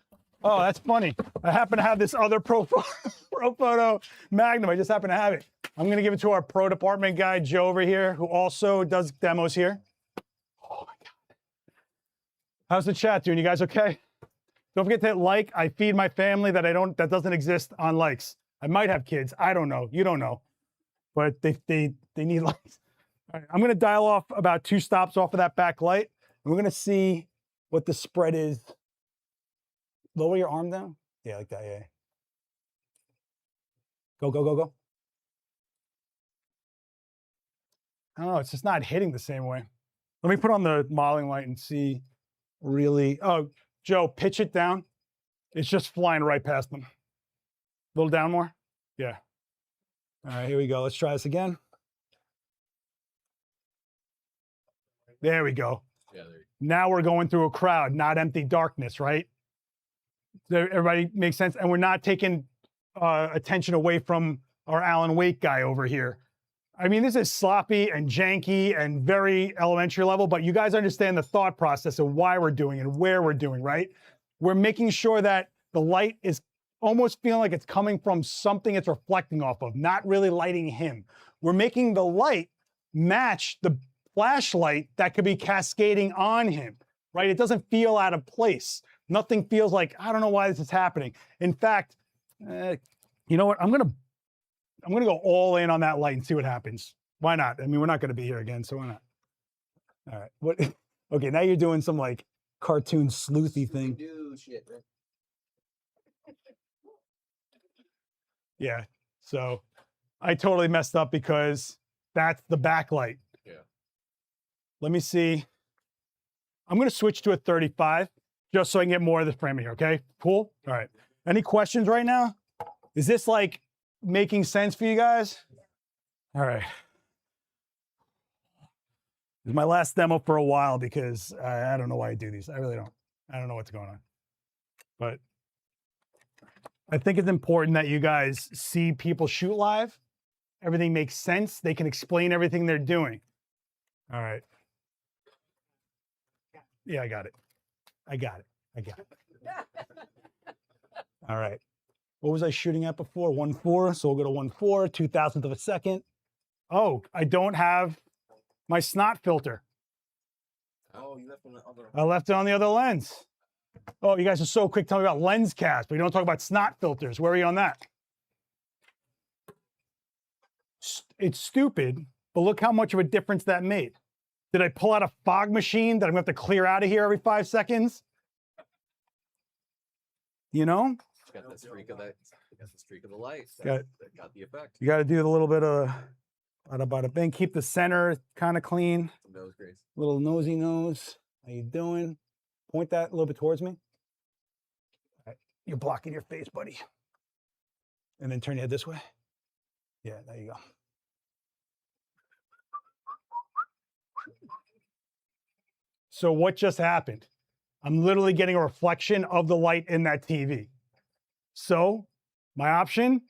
Oh, that's funny. I happen to have this other Pro Photo Magnum. I just happen to have it. I'm gonna give it to our pro department guy, Joe over here, who also does demos here. Oh my God. How's the chat doing? You guys okay? Don't forget to hit like. I feed my family that doesn't exist on likes. I might have kids. I don't know. You don't know. But they need likes. All right, I'm gonna dial off about 2 stops off of that back light. And we're gonna see what the spread is. Lower your arm down. Yeah, like that, yeah. Go, go, go, go. I don't know, it's just not hitting the same way. Let me put on the modeling light and see really, oh, Joe, pitch it down. It's just flying right past them. A little down more? Yeah. All right, here we go. Let's try this again. There we go. Yeah, there you Now we're going through a crowd, not empty darkness, right? Everybody makes sense? And we're not taking attention away from our Alan Wake guy over here. I mean, this is sloppy and janky and very elementary level, but you guys understand the thought process of why we're doing and where we're doing, right? We're making sure that the light is almost feeling like it's coming from something it's reflecting off of, not really lighting him. We're making the light match the flashlight that could be cascading on him, right? It doesn't feel out of place. Nothing feels like, I don't know why this is happening. In fact, you know what? I'm gonna go all in on that light and see what happens. Why not? I mean, we're not gonna be here again, so why not? All right, what? Okay, now you're doing some like cartoon sleuthy thing. do shit, man. Yeah, so I totally messed up because that's the backlight. Yeah. Let me see. I'm gonna switch to a 35 just so I can get more of the framing here, okay? Cool? All right. Any questions right now? Is this like making sense for you guys? All right. This is my last demo for a while because I don't know why I do these. I really don't. I don't know what's going on. But I think it's important that you guys see people shoot live. Everything makes sense. They can explain everything they're doing. All right. Yeah, I got it. I got it. I got it. All right. What was I shooting at before? 1.4. So we'll go to 1.4, 2,000th of a second. Oh, I don't have my snot filter. Oh, you left on the other. I left it on the other lens. Oh, you guys are so quick. Tell me about lens cast, but you don't talk about snot filters. Where are you on that? It's stupid, but look how much of a difference that made. Did I pull out a fog machine that I'm gonna have to clear out of here every 5 seconds? You know? Got the streak of that. Got the streak of the light. Got- That got the effect. You got to do a little bit of bada bing. Keep the center kind of clean. Some nose grace. Little nosy nose. How you doing? Point that a little bit towards me. All right. You're blocking your face, buddy. And then turn your head this way. Yeah, there you go. So what just happened? I'm literally getting a reflection of the light in that TV. So my option,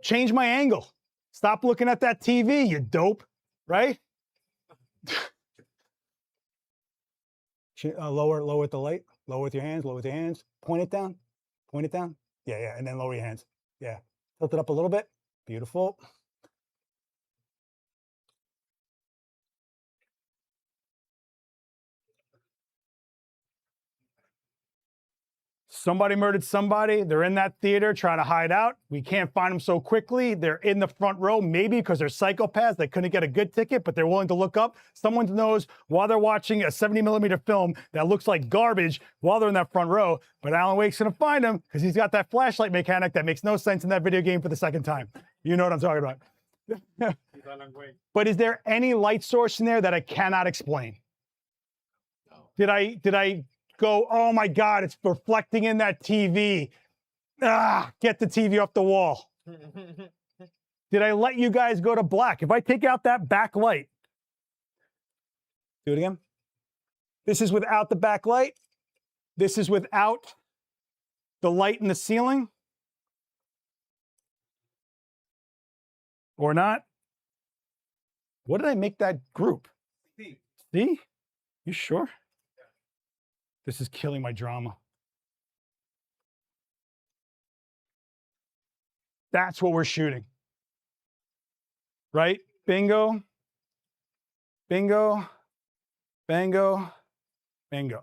change my angle. Stop looking at that TV, you dope, right? Lower with the light. Lower with your hands, lower with your hands. Point it down. Point it down. Yeah, yeah, and then lower your hands. Yeah. Tilt it up a little bit. Beautiful. Somebody murdered somebody. They're in that theater trying to hide out. We can't find them so quickly. They're in the front row, maybe because they're psychopaths. They couldn't get a good ticket, but they're willing to look up someone's nose while they're watching a 70mm film that looks like garbage while they're in that front row. But Alan Wake's going to find him because he's got that flashlight mechanic that makes no sense in that video game for the second time. You know what I'm talking about. But is there any light source in there that I cannot explain? Did I go, oh my God, it's reflecting in that TV. Get the TV off the wall. Did I let you guys go to black? If I take out that backlight, do it again. This is without the backlight. This is without the light in the ceiling. Or not. What did I make that group? See? You sure? This is killing my drama. That's what we're shooting. Right? Bingo. Bingo. Bango. Bingo.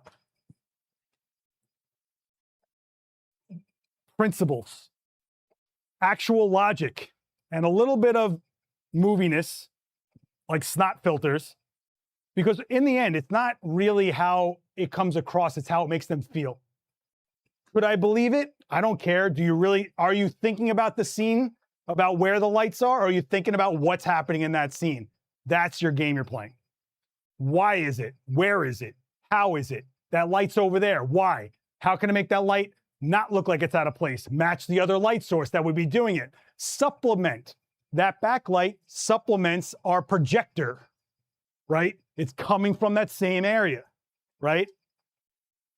Principles. Actual logic. And a little bit of moviness, like snot filters. Because in the end, it's not really how it comes across, it's how it makes them feel. Could I believe it? I don't care. Are you thinking about the scene, about where the lights are, or are you thinking about what's happening in that scene? That's your game you're playing. Why is it? Where is it? How is it? That light's over there. Why? How can I make that light not look like it's out of place? Match the other light source that would be doing it. Supplement. That backlight supplements our projector, right? It's coming from that same area, right?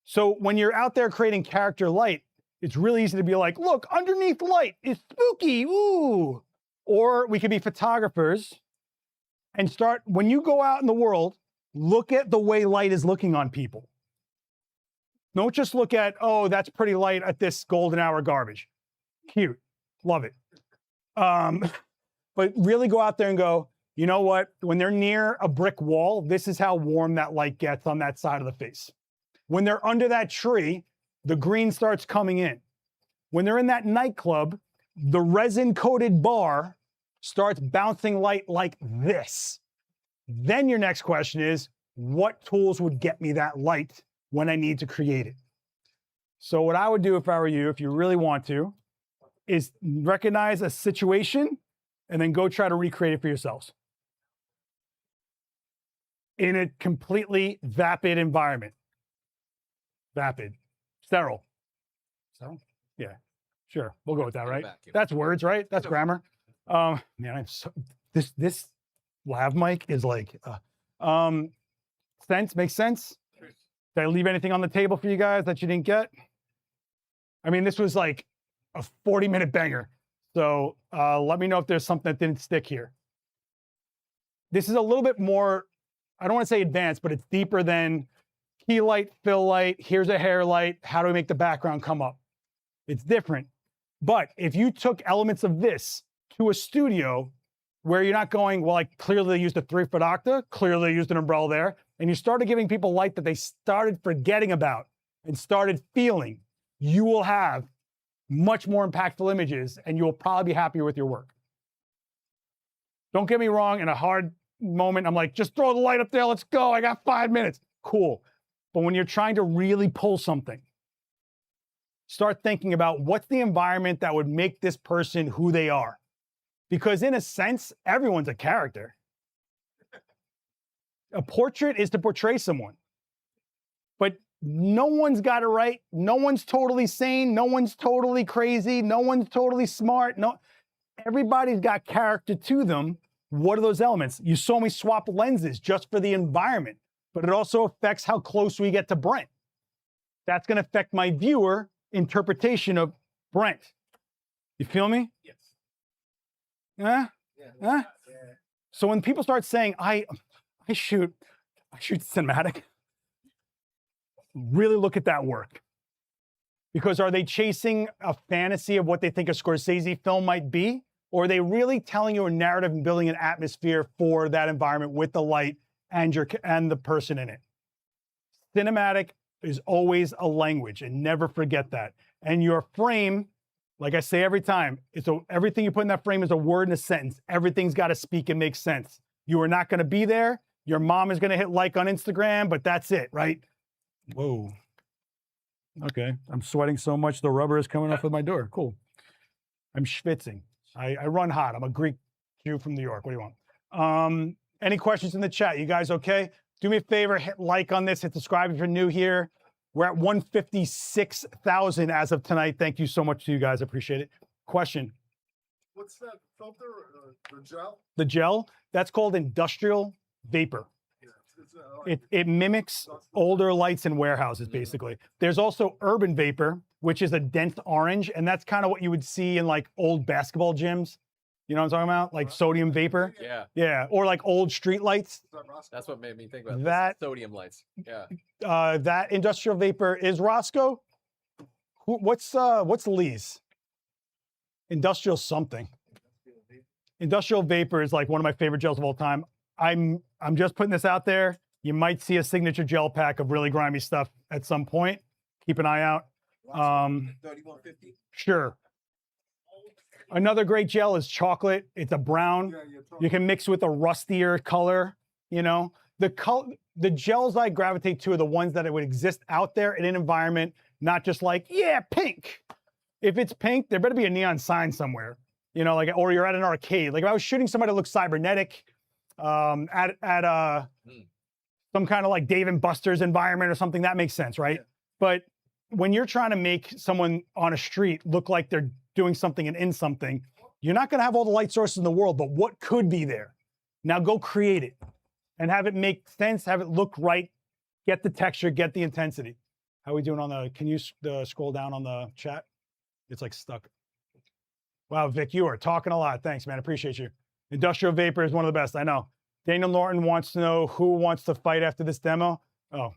So when you're out there creating character light, it's really easy to be like, look, underneath light is spooky, ooh. Or we could be photographers and start, when you go out in the world, look at the way light is looking on people. Don't just look at, oh, that's pretty light at this golden hour garbage. Cute, love it. But really go out there and go, you know what? When they're near a brick wall, this is how warm that light gets on that side of the face. When they're under that tree, the green starts coming in. When they're in that nightclub, the resin-coated bar starts bouncing light like this. Then your next question is, what tools would get me that light when I need to create it? So what I would do if I were you, if you really want to, is recognize a situation and then go try to recreate it for yourselves. In a completely vapid environment. Vapid. Sterile. Sterile? Yeah, sure. We'll go with that, right? That's words, right? That's grammar. Man, I'm so, this lav mic is like, sense, makes sense? Did I leave anything on the table for you guys that you didn't get? I mean, this was like a 40-minute banger. So let me know if there's something that didn't stick here. This is a little bit more, I don't want to say advanced, but it's deeper than key light, fill light, here's a hair light, how do we make the background come up? It's different. But if you took elements of this to a studio where you're not going, well, like clearly they used a 3-foot octa, clearly they used an umbrella there, and you started giving people light that they started forgetting about and started feeling, you will have much more impactful images and you will probably be happier with your work. Don't get me wrong, in a hard moment, I'm like, just throw the light up there, let's go, I got 5 minutes. Cool. But when you're trying to really pull something, start thinking about what's the environment that would make this person who they are. Because in a sense, everyone's a character. A portrait is to portray someone. But no one's got it right. No one's totally sane. No one's totally crazy. No one's totally smart. No, everybody's got character to them. What are those elements? You saw me swap lenses just for the environment, but it also affects how close we get to Brent. That's going to affect my viewer interpretation of Brent. You feel me? Yes. Huh? Huh? So when people start saying, I shoot cinematic, really look at that work. Because are they chasing a fantasy of what they think a Scorsese film might be? Or are they really telling you a narrative and building an atmosphere for that environment with the light and the person in it? Cinematic is always a language, and never forget that. And your frame, like I say every time, everything you put in that frame is a word in a sentence. Everything's got to speak and make sense. You are not going to be there. Your mom is going to hit like on Instagram, but that's it, right? Whoa. Okay. I'm sweating so much the rubber is coming off of my door. Cool. I'm schwitzing. I run hot. I'm a Greek Jew from New York. What do you want? Any questions in the chat? You guys okay? Do me a favor, hit like on this, hit subscribe if you're new here. We're at 156,000 as of tonight. Thank you so much to you guys. I appreciate it. Question. What's that filter? The gel? The gel, that's called industrial vapor. Yeah, It mimics older lights in warehouses, basically. There's also urban vapor, which is a dense orange, and that's kind of what you would see in like old basketball gyms. You know what I'm talking about? Like sodium vapor. Yeah. Yeah, or like old street lights. That's what made me think about That- sodium lights. Yeah. That industrial vapor is Roscoe. What's Lee's? Industrial something. Industrial vapor is like one of my favorite gels of all time. I'm just putting this out there. You might see a signature gel pack of really grimy stuff at some point. Keep an eye out. 3150. Sure. Another great gel is chocolate. It's a brown. You can mix with a rustier color. You know, the gels I gravitate to are the ones that would exist out there in an environment, not just like, yeah, pink. If it's pink, there better be a neon sign somewhere. You know, like, or you're at an arcade. Like if I was shooting somebody that looks cybernetic, at some kind of like Dave & Buster's environment or something, that makes sense, right? Yeah. But when you're trying to make someone on a street look like they're doing something and in something, you're not going to have all the light sources in the world, but what could be there? Now go create it and have it make sense, have it look right, get the texture, get the intensity. How are we doing on the, can you scroll down on the chat? It's like stuck. Wow, Vic, you are talking a lot. Thanks, man. Appreciate you. Industrial vapor is one of the best, I know. Daniel Norton wants to know who wants to fight after this demo. Oh,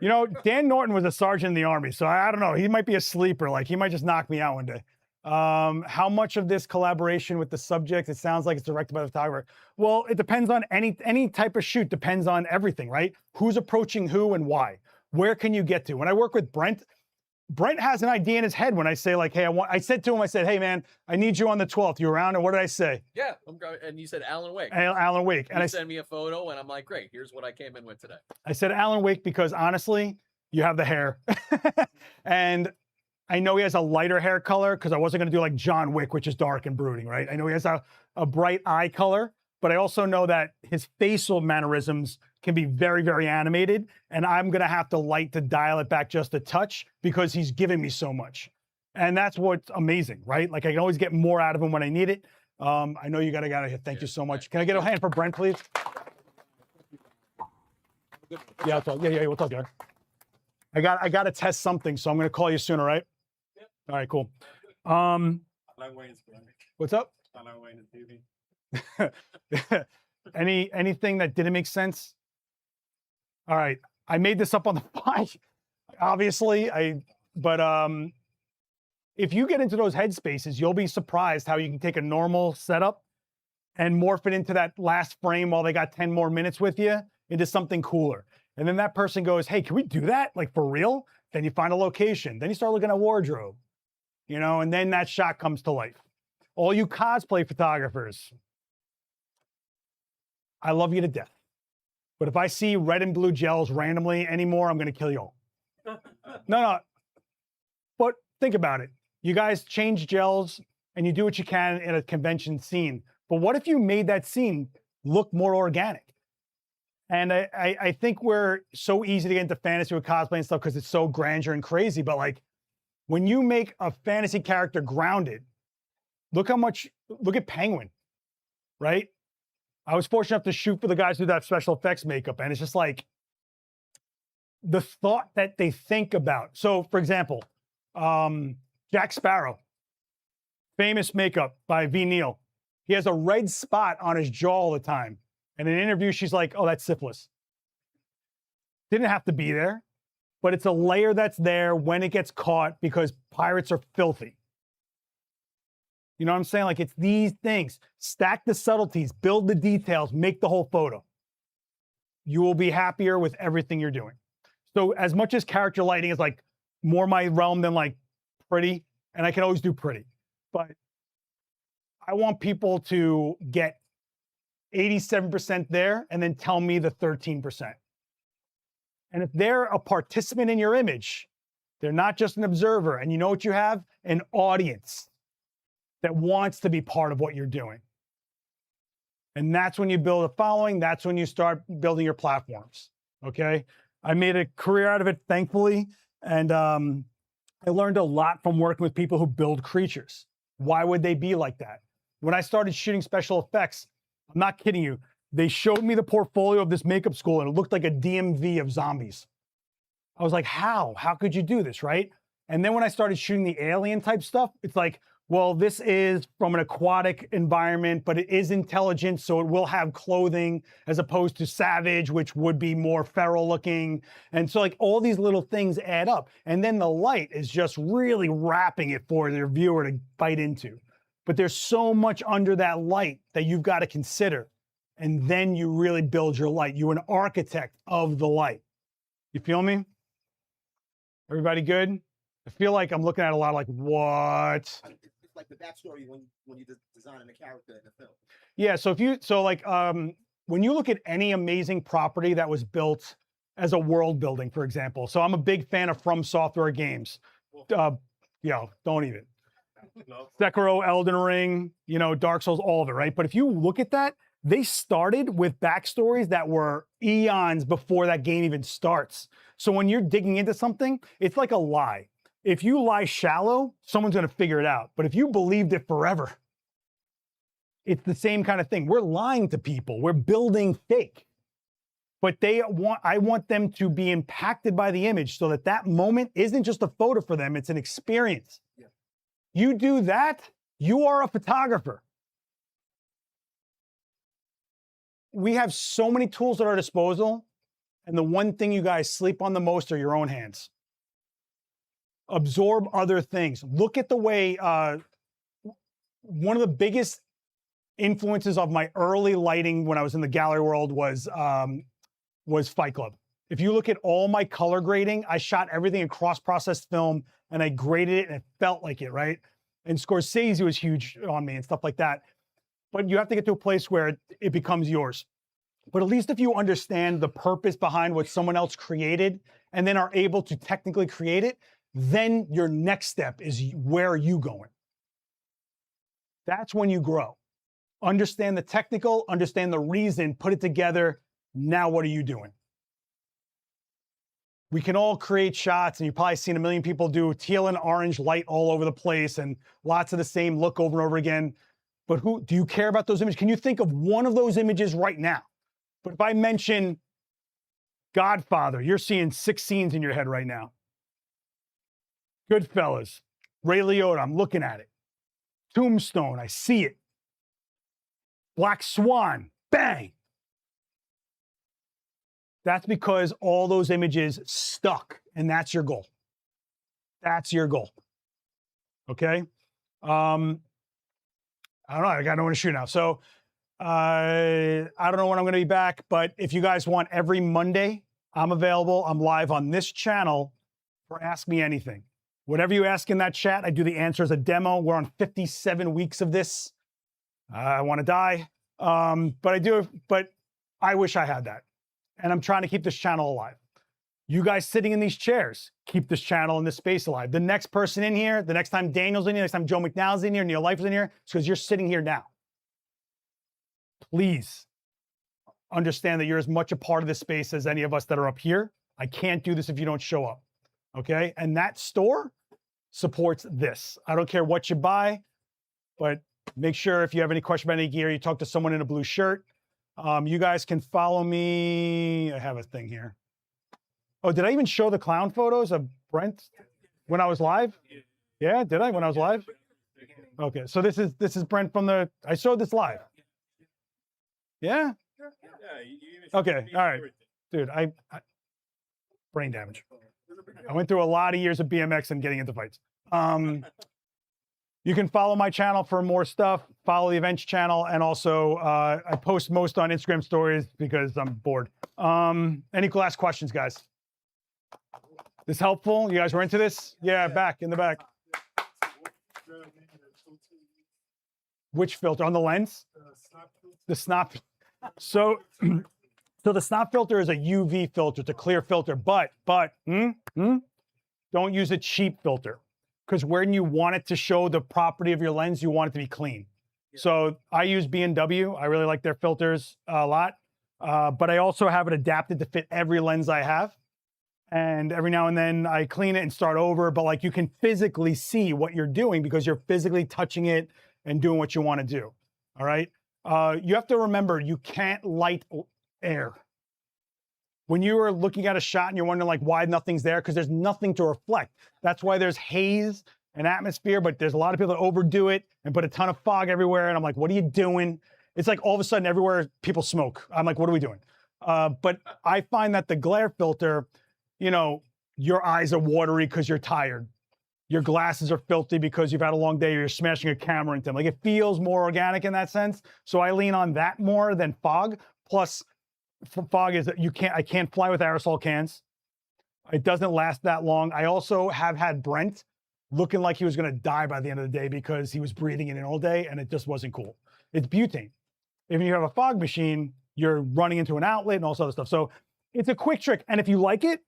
you know, Dan Norton was a sergeant in the Army, so I don't know. He might be a sleeper. Like, he might just knock me out one day. How much of this collaboration with the subject? It sounds like it's directed by the photographer. Well, it depends on any type of shoot. Depends on everything, right? Who's approaching who and why? Where can you get to? When I work with Brent has an idea in his head when I say like, hey, I said to him, I said, hey man, I need you on the 12th. You around? And what did I say? Yeah. And you said Alan Wake. Alan Wake. And you send me a photo and I'm like, great, here's what I came in with today. I said Alan Wake because honestly, you have the hair. And I know he has a lighter hair color because I wasn't going to do like John Wick, which is dark and brooding, right? I know he has a bright eye color, but I also know that his facial mannerisms can be very, very animated. And I'm going to have to light to dial it back just a touch because he's giving me so much. And that's what's amazing, right? Like I can always get more out of him when I need it. I know you got to thank you so much. Can I get a hand for Brent, please? Yeah, I'll talk. Yeah, we'll talk, Gary. I got to test something, so I'm going to call you soon, all right? Yep. All right, cool. What's up? Anything that didn't make sense? All right, I made this up on the fly, obviously. But if you get into those headspaces, you'll be surprised how you can take a normal setup and morph it into that last frame while they got 10 more minutes with you into something cooler. And then that person goes, hey, can we do that? Like for real? Then you find a location. Then you start looking at wardrobe, you know, and then that shot comes to life. All you cosplay photographers, I love you to death. But if I see red and blue gels randomly anymore, I'm going to kill you all. No. But think about it. You guys change gels and you do what you can in a convention scene. But what if you made that scene look more organic? And I think we're so easy to get into fantasy with cosplay and stuff because it's so grandeur and crazy. But like when you make a fantasy character grounded, look at Penguin, right? I was fortunate enough to shoot for the guys who do that special effects makeup. And it's just like the thought that they think about. So for example, Jack Sparrow, famous makeup by V. Neal. He has a red spot on his jaw all the time. And in an interview, she's like, oh, that's syphilis. Didn't have to be there, but it's a layer that's there when it gets caught because pirates are filthy. You know what I'm saying? Like it's these things. Stack the subtleties, build the details, make the whole photo. You will be happier with everything you're doing. So as much as character lighting is like more my realm than like pretty, and I can always do pretty, but I want people to get 87% there and then tell me the 13%. And if they're a participant in your image, they're not just an observer, and you know what you have? An audience that wants to be part of what you're doing. And that's when you build a following. That's when you start building your platforms, okay? I made a career out of it, thankfully, and I learned a lot from working with people who build creatures. Why would they be like that? When I started shooting special effects, I'm not kidding you, they showed me the portfolio of this makeup school and it looked like a DMV of zombies. I was like, how? How could you do this, right? And then when I started shooting the alien type stuff, it's like, well, this is from an aquatic environment, but it is intelligent, so it will have clothing as opposed to savage, which would be more feral looking. And so like all these little things add up. And then the light is just really wrapping it for their viewer to bite into. But there's so much under that light that you've got to consider. And then you really build your light. You're an architect of the light. You feel me? Everybody good? I feel like I'm looking at a lot like, what? It's like the backstory when you designing a character in the film. Yeah, so when you look at any amazing property that was built as a world building, for example. So I'm a big fan of From Software games. Don't even. No. Sekiro, Elden Ring, Dark Souls, all of it, right? But if you look at that, they started with backstories that were eons before that game even starts. So when you're digging into something, it's like a lie. If you lie shallow, someone's going to figure it out. But if you believed it forever, it's the same kind of thing. We're lying to people. We're building fake. But I want them to be impacted by the image so that moment isn't just a photo for them, it's an experience. Yeah. You do that, you are a photographer. We have so many tools at our disposal, and the one thing you guys sleep on the most are your own hands. Absorb other things. Look at the way, one of the biggest influences of my early lighting when I was in the gallery world was Fight Club. If you look at all my color grading, I shot everything in cross-processed film and I graded it and it felt like it, right? And Scorsese was huge on me and stuff like that. But you have to get to a place where it becomes yours. But at least if you understand the purpose behind what someone else created and then are able to technically create it, then your next step is where are you going? That's when you grow. Understand the technical, understand the reason, put it together. Now what are you doing? We can all create shots, and you've probably seen a million people do teal and orange light all over the place and lots of the same look over and over again. But do you care about those images? Can you think of one of those images right now? But if I mention Godfather, you're seeing 6 scenes in your head right now. Goodfellas, Ray Liotta, I'm looking at it. Tombstone, I see it. Black Swan, bang. That's because all those images stuck, and that's your goal. That's your goal. Okay? I don't know, I got no one to shoot now. So I don't know when I'm gonna be back, but if you guys want every Monday, I'm available. I'm live on this channel for Ask Me Anything. Whatever you ask in that chat, I do the answer as a demo. We're on 57 weeks of this. I wanna die, but I wish I had that. And I'm trying to keep this channel alive. You guys sitting in these chairs, keep this channel and this space alive. The next person in here, the next time Daniel's in here, next time Joe McNally's in here, Neil Life is in here, it's because you're sitting here now. Please understand that you're as much a part of this space as any of us that are up here. I can't do this if you don't show up, okay? And that store supports this. I don't care what you buy, but make sure if you have any question about any gear, you talk to someone in a blue shirt. You guys can follow me. I have a thing here. Oh, did I even show the clown photos of Brent when I was live? Yeah, did I when I was live? Okay, so this is Brent from I showed this live. Yeah? Okay, all right. Dude, I brain damage. I went through a lot of years of BMX and getting into fights. You can follow my channel for more stuff, follow the events channel, and also I post most on Instagram stories because I'm bored. Any last questions, guys? This helpful? You guys were into this? Yeah, back, in the back. Which filter? On the lens? The snap. So the snap filter is a UV filter. It's a clear filter, but don't use a cheap filter, because when you want it to show the property of your lens, you want it to be clean. Yeah. So I use B&W. I really like their filters a lot, but I also have it adapted to fit every lens I have. And every now and then I clean it and start over, but like you can physically see what you're doing because you're physically touching it and doing what you want to do. All right. You have to remember, you can't light air. When you are looking at a shot and you're wondering like why nothing's there, because there's nothing to reflect. That's why there's haze and atmosphere, but there's a lot of people that overdo it and put a ton of fog everywhere. And I'm like, what are you doing? It's like all of a sudden everywhere people smoke. I'm like, what are we doing? But I find that the glare filter, you know, your eyes are watery because you're tired. Your glasses are filthy because you've had a long day or you're smashing a camera into them. Like it feels more organic in that sense. So I lean on that more than fog. Plus fog is that I can't fly with aerosol cans. It doesn't last that long. I also have had Brent looking like he was going to die by the end of the day because he was breathing it in all day and it just wasn't cool. It's butane. If you have a fog machine, you're running into an outlet and all this other stuff. So it's a quick trick. And if you like it,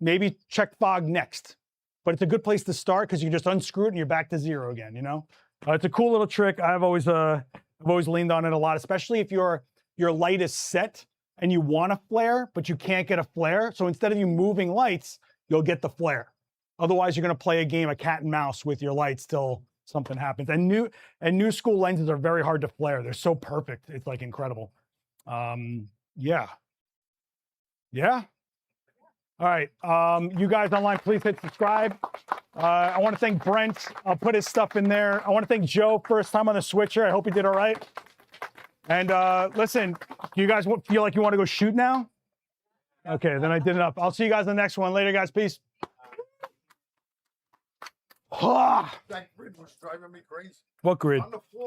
maybe check fog next. But it's a good place to start because you just unscrew it and you're back to zero again, you know? It's a cool little trick. I've always leaned on it a lot, especially if your light is set and you want a flare, but you can't get a flare. So instead of you moving lights, you'll get the flare. Otherwise, you're gonna play a game of cat and mouse with your lights till something happens. And new school lenses are very hard to flare. They're so perfect. It's like incredible. Yeah. All right, you guys online, please hit subscribe. I want to thank Brent. I'll put his stuff in there. I want to thank Joe, first time on the switcher. I hope he did all right. And listen, do you guys feel like you want to go shoot now? Okay, then I did enough. I'll see you guys in the next one. Later, guys. Peace. That grid was driving me crazy. What grid? On the floor.